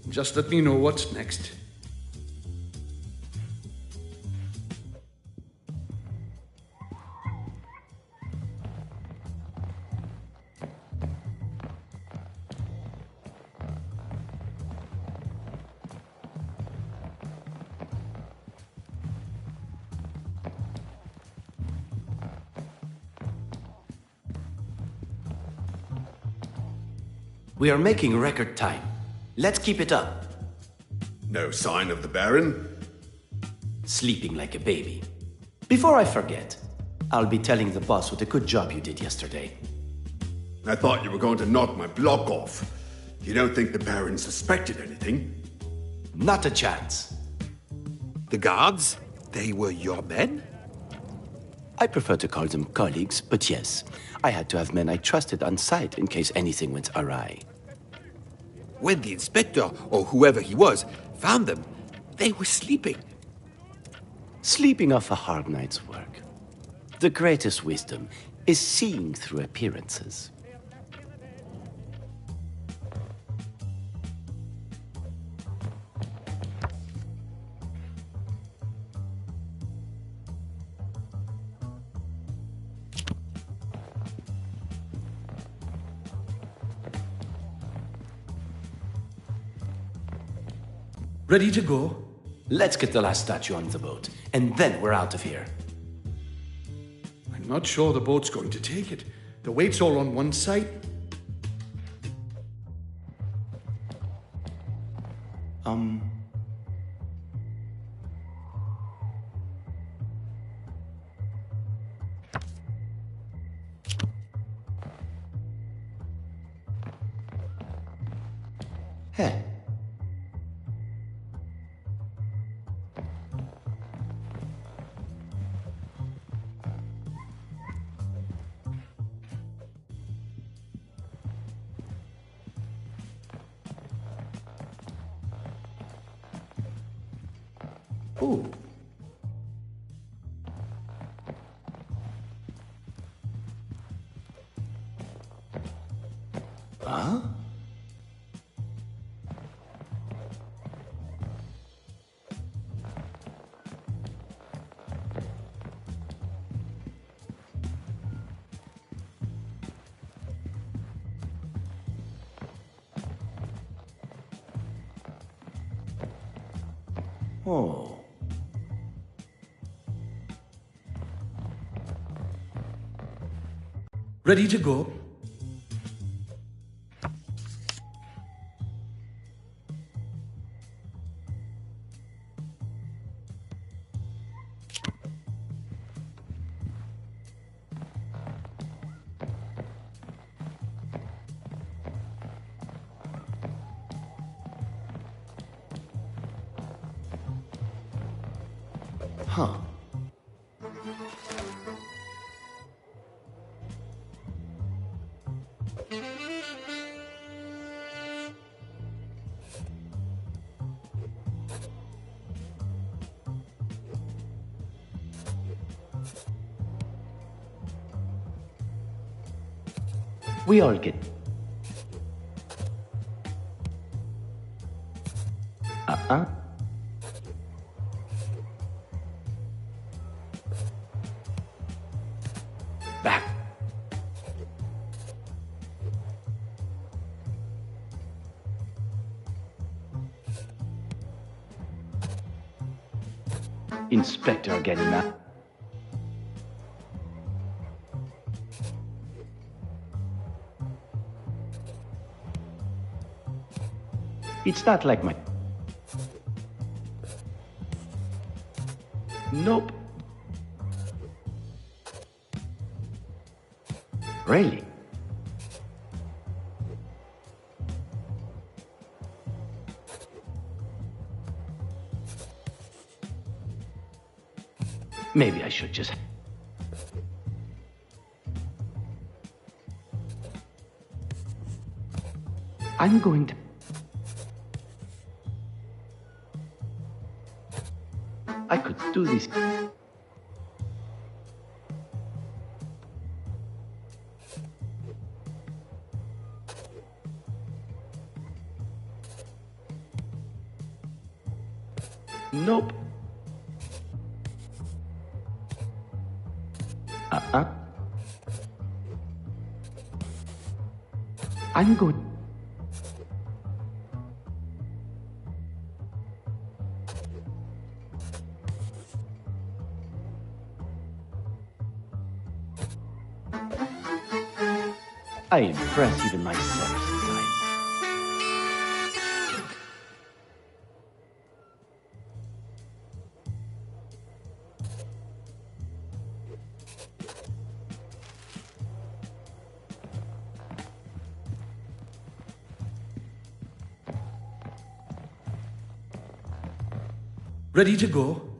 Just let me know what's next. We are making record time. Let's keep it up. No sign of the Baron? Sleeping like a baby. Before I forget, I'll be telling the boss what a good job you did yesterday. I thought you were going to knock my block off. You don't think the Baron suspected anything? Not a chance. The guards? They were your men? I prefer to call them colleagues, but yes, I had to have men I trusted on site in case anything went awry. When the inspector, or whoever he was, found them, they were sleeping. Sleeping off a hard night's work. The greatest wisdom is seeing through appearances. Ready to go? Let's get the last statue on the boat, and then we're out of here. I'm not sure the boat's going to take it. The weight's all on one side. Hey. Ooh. Huh? Oh. Ready to go? Huh. We all get... Inspector Ganimard. It's not like my... Nope. Really? Maybe I should just... I'm going to... I could do this. Nope. I'm good. I impress even myself sometimes. Ready to go?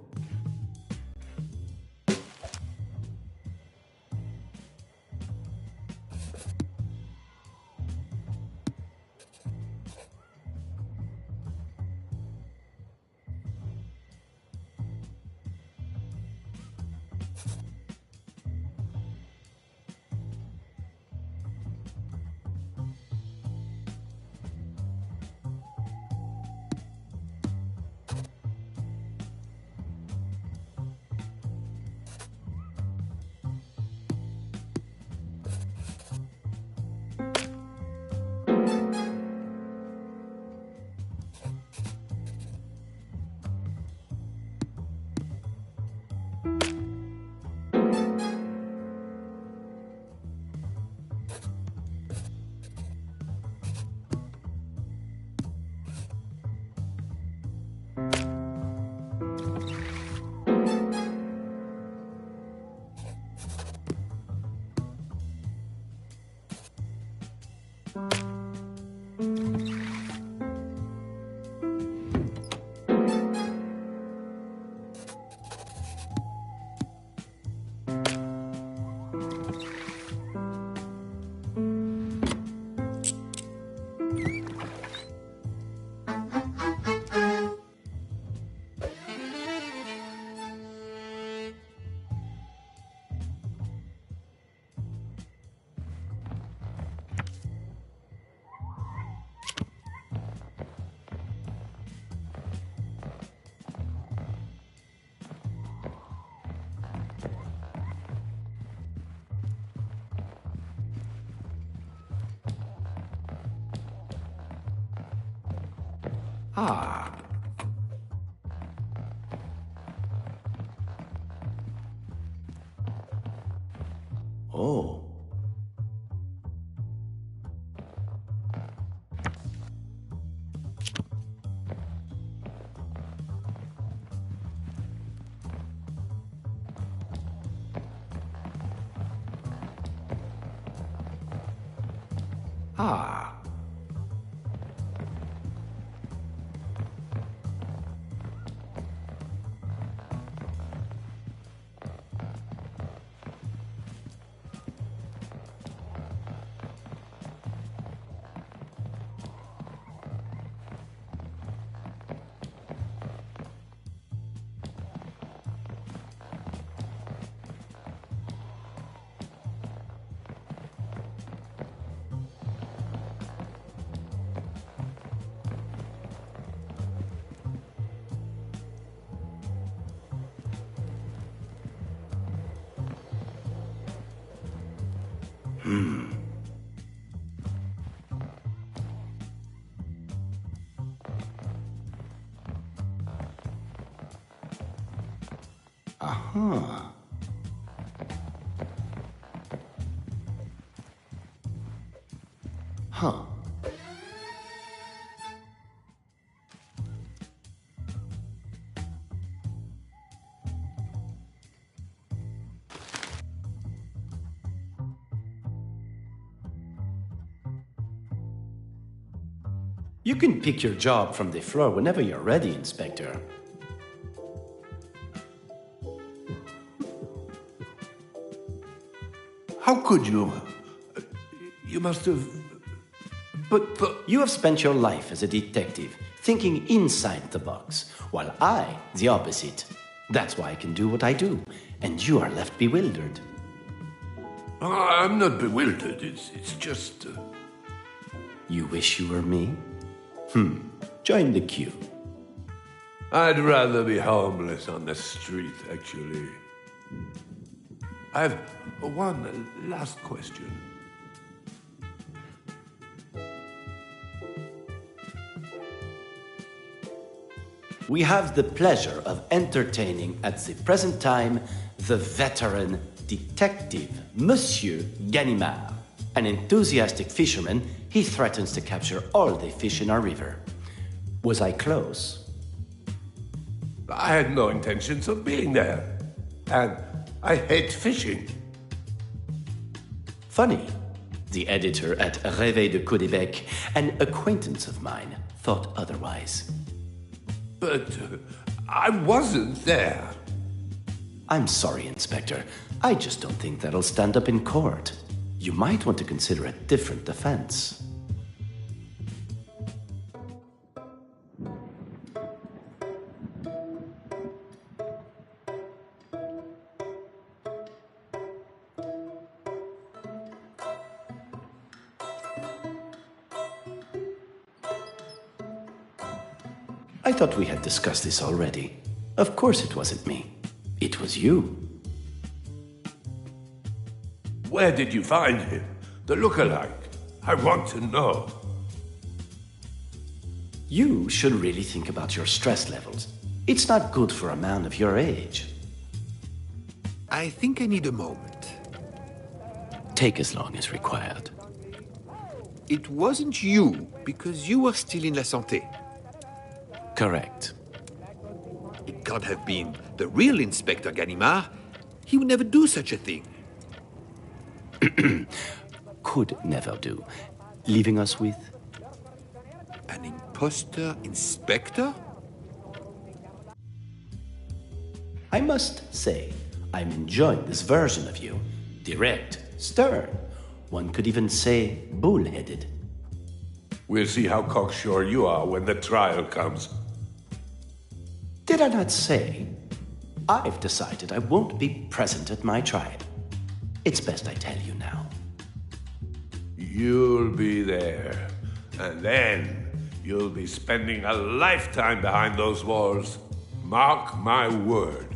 Ah. Oh. Ah. Aha. Huh. You can pick your job from the floor whenever you're ready, Inspector. How could you? You must have... But... You have spent your life as a detective, thinking inside the box, while I, the opposite. That's why I can do what I do, and you are left bewildered. I'm not bewildered, it's just... You wish you were me? Join the queue. I'd rather be homeless on the street, actually. I've one last question. We have the pleasure of entertaining at the present time the veteran detective, Monsieur Ganimard. An enthusiastic fisherman, he threatens to capture all the fish in our river. Was I close? I had no intentions of being there. And I hate fishing. Funny. The editor at Réveil de Caudebec, an acquaintance of mine, thought otherwise. But I wasn't there. I'm sorry, Inspector. I just don't think that'll stand up in court. You might want to consider a different defense. I thought we had discussed this already. Of course it wasn't me. It was you. Where did you find him? The lookalike. I want to know. You should really think about your stress levels. It's not good for a man of your age. I think I need a moment. Take as long as required. It wasn't you, because you were still in La Santé. Correct. It can't have been the real Inspector Ganimard. He would never do such a thing. Could never do. Leaving us with? An imposter inspector? I must say, I'm enjoying this version of you. Direct, stern. One could even say bull-headed. We'll see how cocksure you are when the trial comes. Did I not say? I've decided I won't be present at my trial. It's best I tell you now. You'll be there. And then you'll be spending a lifetime behind those walls. Mark my word.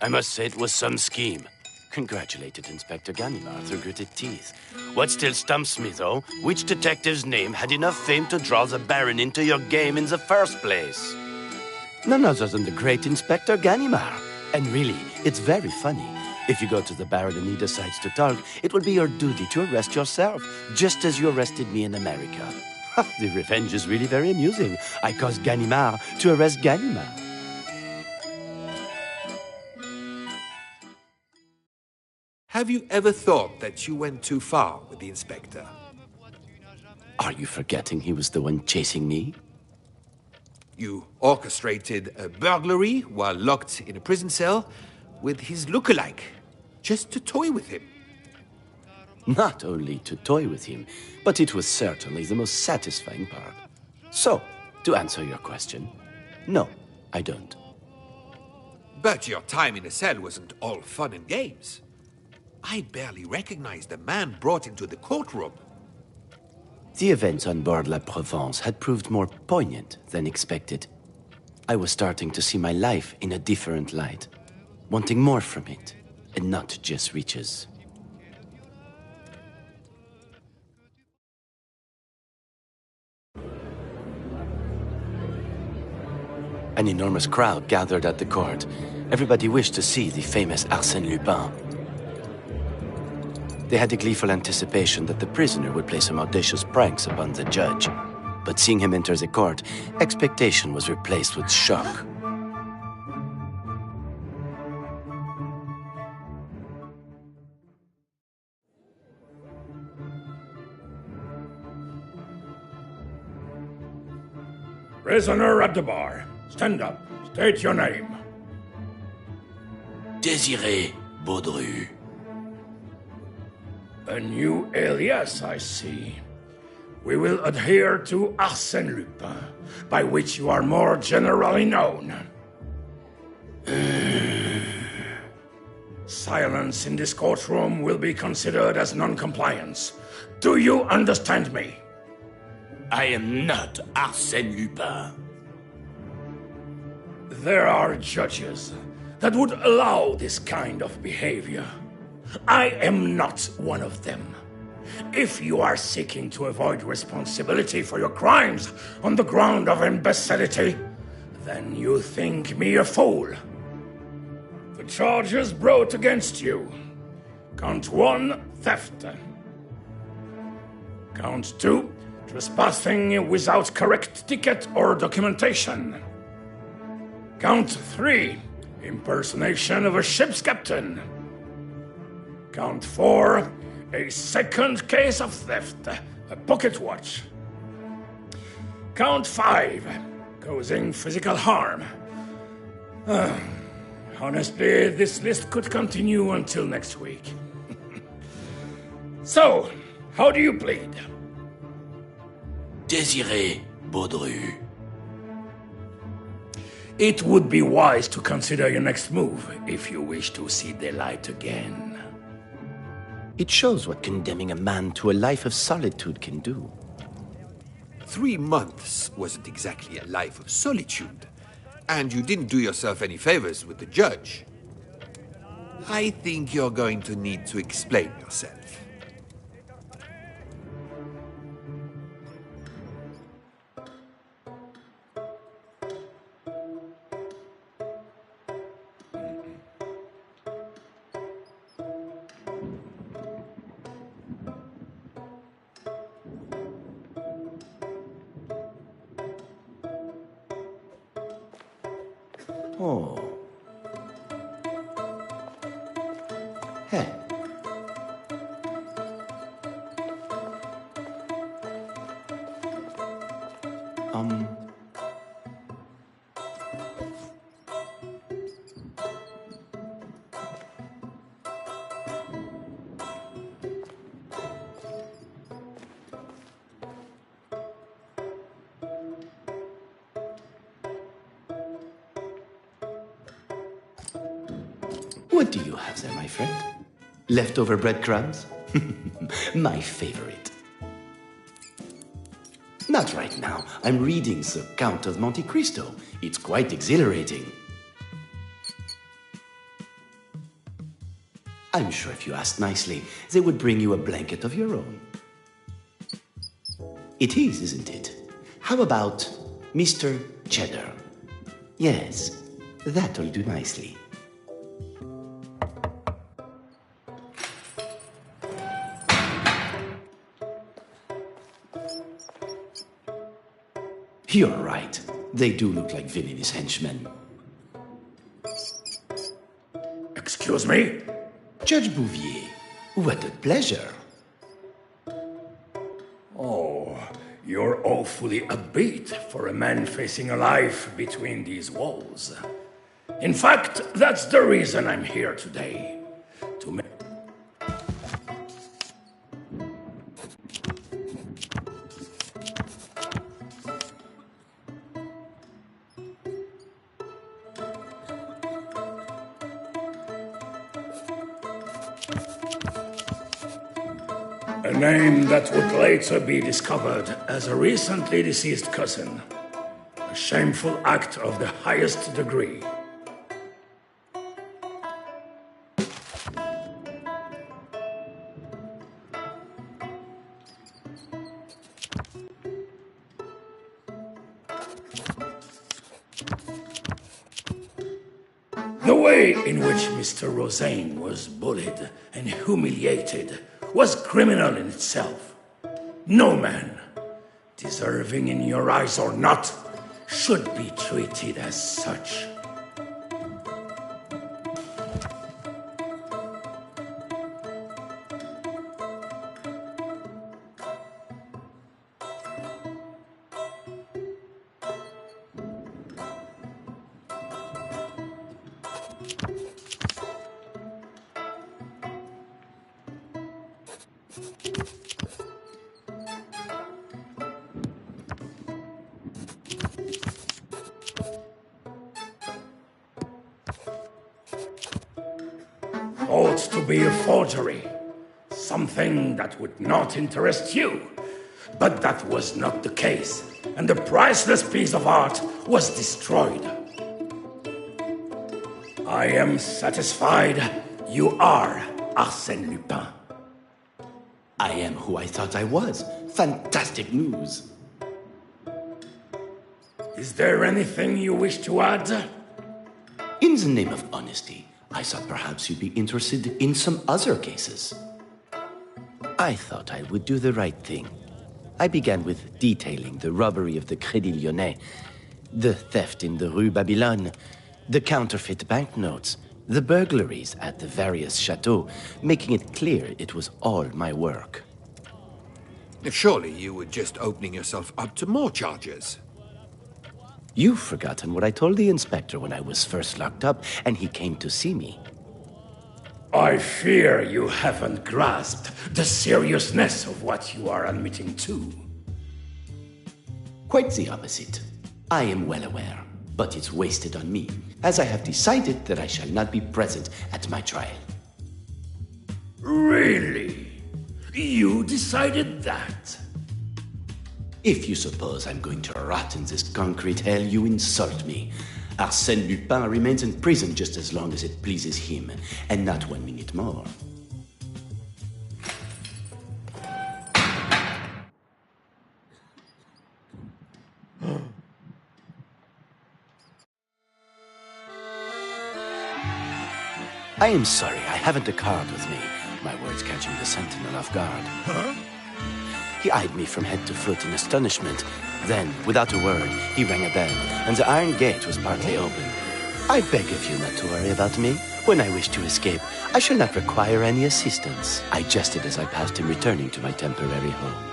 I must say it was some scheme. Congratulated Inspector Ganimard through gritted teeth. What still stumps me, though, which detective's name had enough fame to draw the Baron into your game in the first place? None other than the great Inspector Ganimard. And really, it's very funny. If you go to the Baron and he decides to talk, it will be your duty to arrest yourself, just as you arrested me in America. The revenge is really very amusing. I caused Ganimard to arrest Ganimard. Have you ever thought that you went too far with the Inspector? Are you forgetting he was the one chasing me? You orchestrated a burglary while locked in a prison cell with his lookalike, just to toy with him. Not only to toy with him, but it was certainly the most satisfying part. So, to answer your question, no, I don't. But your time in a cell wasn't all fun and games. I barely recognized the man brought into the courtroom. The events on board La Provence had proved more poignant than expected. I was starting to see my life in a different light, wanting more from it, and not just riches. An enormous crowd gathered at the court. Everybody wished to see the famous Arsène Lupin. They had a gleeful anticipation that the prisoner would play some audacious pranks upon the judge. But seeing him enter the court, expectation was replaced with shock. Prisoner at the bar. Stand up. State your name. Désiré Baudru. A new alias, I see. We will adhere to Arsène Lupin, by which you are more generally known. Silence in this courtroom will be considered as non-compliance. Do you understand me? I am not Arsène Lupin. There are judges that would allow this kind of behavior. I am not one of them. If you are seeking to avoid responsibility for your crimes on the ground of imbecility, then you think me a fool. The charges brought against you. Count 1, theft. Count 2, trespassing without correct ticket or documentation. Count 3, impersonation of a ship's captain. Count 4, a second case of theft, a pocket watch. Count 5, causing physical harm. Honestly, this list could continue until next week. So, how do you plead? Désiré Baudru. It would be wise to consider your next move if you wish to see the light again. It shows what condemning a man to a life of solitude can do. 3 months wasn't exactly a life of solitude, and you didn't do yourself any favors with the judge. I think you're going to need to explain yourself. Oh. Hey. What do you have there, my friend? Leftover breadcrumbs? My favorite. Not right now. I'm reading the Count of Monte Cristo. It's quite exhilarating. I'm sure if you asked nicely, they would bring you a blanket of your own. It is, isn't it? How about Mr. Cheddar? Yes, that'll do nicely. You're right. They do look like villainous henchmen. Excuse me? Judge Bouvier, what a pleasure. Oh, you're awfully upbeat for a man facing a life between these walls. In fact, that's the reason I'm here today. To make... A name that would later be discovered as a recently deceased cousin. A shameful act of the highest degree. way in which Mr. Rosaine was bullied and humiliated was criminal in itself. No man, deserving in your eyes or not, should be treated as such. Ought to be a forgery. Something that would not interest you. But that was not the case, and the priceless piece of art was destroyed. I am satisfied you are Arsène Lupin. I am who I thought I was. Fantastic news. Is there anything you wish to add? In the name of honesty, I thought perhaps you'd be interested in some other cases. I thought I would do the right thing. I began with detailing the robbery of the Crédit Lyonnais, the theft in the Rue Babylone, the counterfeit banknotes, the burglaries at the various chateaux, making it clear it was all my work. Surely you were just opening yourself up to more charges. You've forgotten what I told the inspector when I was first locked up and he came to see me. I fear you haven't grasped the seriousness of what you are admitting to. Quite the opposite. I am well aware, but it's wasted on me, as I have decided that I shall not be present at my trial. Really? You decided that? If you suppose I'm going to rot in this concrete hell, you insult me. Arsène Lupin remains in prison just as long as it pleases him, and not 1 minute more. I am sorry, I haven't a card with me. My words catching the sentinel off guard. Huh? He eyed me from head to foot in astonishment. Then, without a word, he rang a bell, and the iron gate was partly open. I beg of you not to worry about me. When I wish to escape, I shall not require any assistance. I jested as I passed him returning to my temporary home.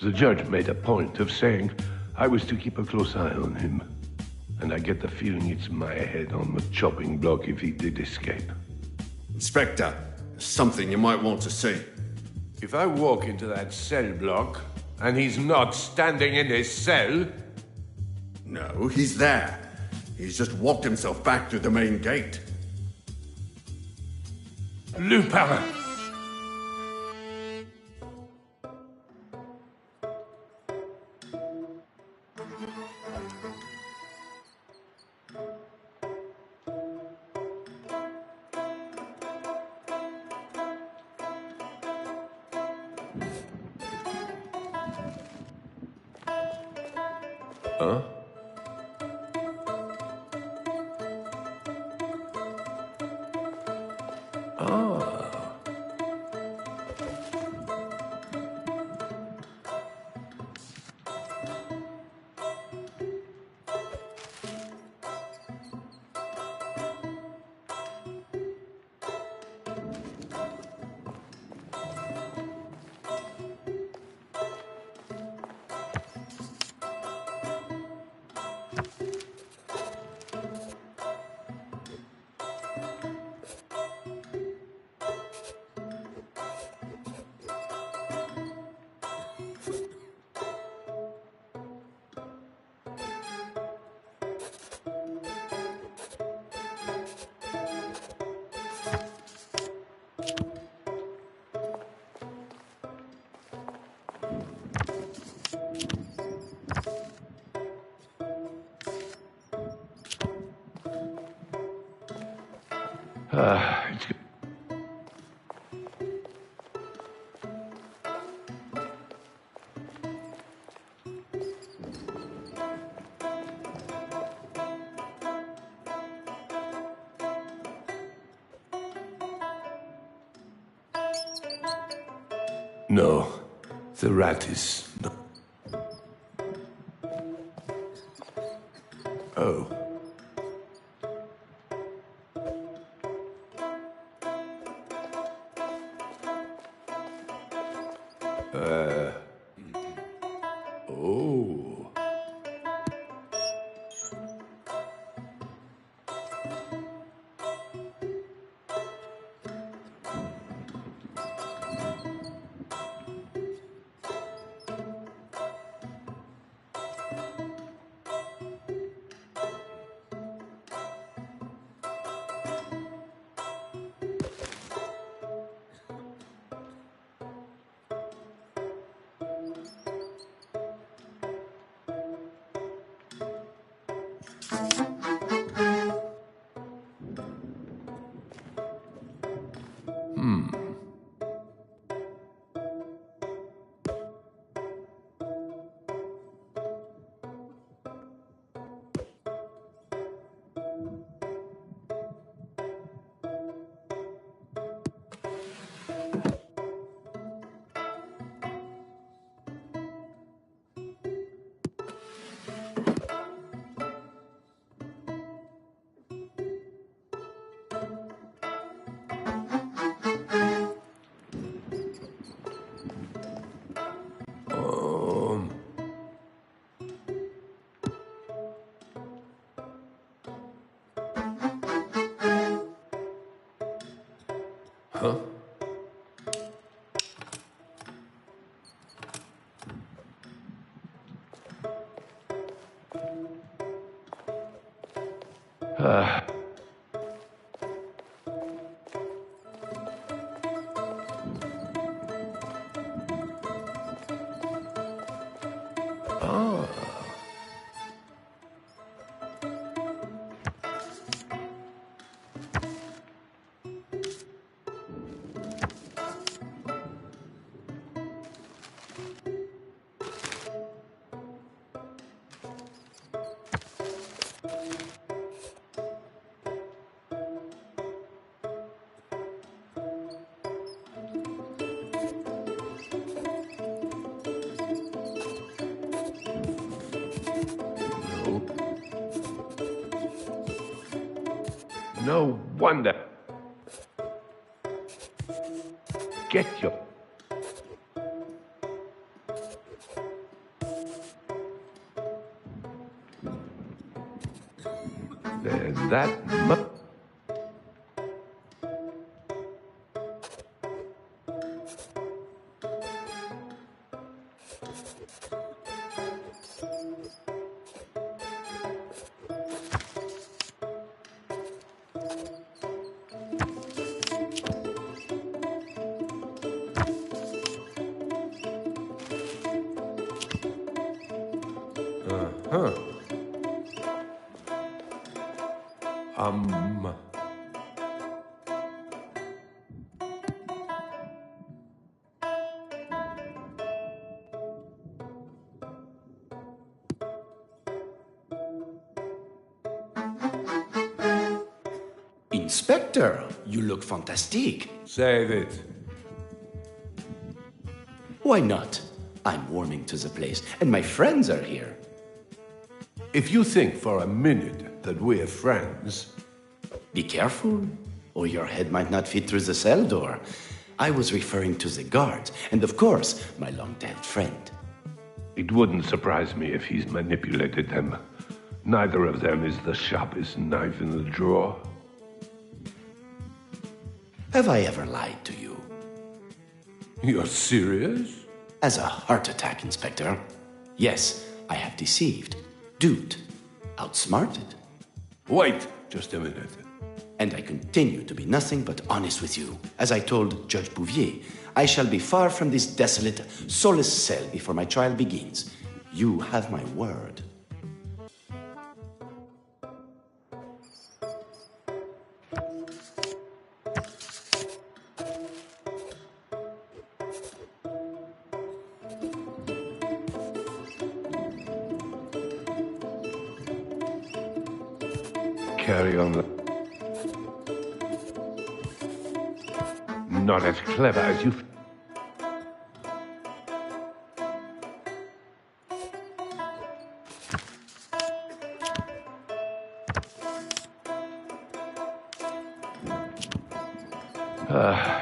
The judge made a point of saying I was to keep a close eye on him. And I get the feeling it's my head on the chopping block if he did escape. Inspector, there's something you might want to see. If I walk into that cell block, and he's not standing in his cell... No, he's there. He's just walked himself back through the main gate. Lupin! Huh? It's... No, the rat is... No. Oh. Oh. Huh? No wonder. Get your... That must... Inspector, you look fantastic. Save it. Why not? I'm warming to the place, and my friends are here. If you think for a minute that we're friends... Be careful, or your head might not fit through the cell door. I was referring to the guards, and of course, my long-dead friend. It wouldn't surprise me if he's manipulated them. Neither of them is the sharpest knife in the drawer. Have I ever lied to you? You're serious? As a heart attack, Inspector. Yes, I have deceived, duped, outsmarted. Wait just a minute. And I continue to be nothing but honest with you. As I told Judge Bouvier, I shall be far from this desolate, soulless cell before my trial begins. You have my word. carry on. Not as clever as you. Huh?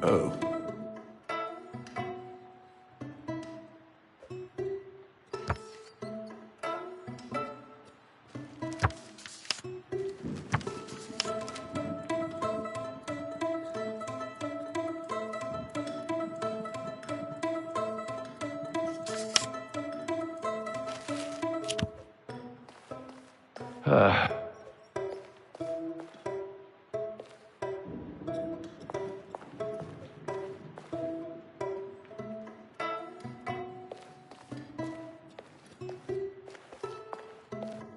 Oh.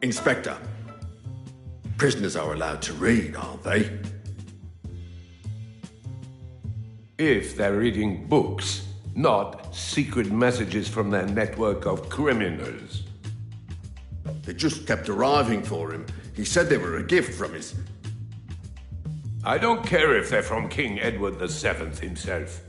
Inspector, prisoners are allowed to read, aren't they? If they're reading books, not secret messages from their network of criminals. They just kept arriving for him. He said they were a gift from his... I don't care if they're from King Edward VII himself.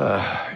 Oh.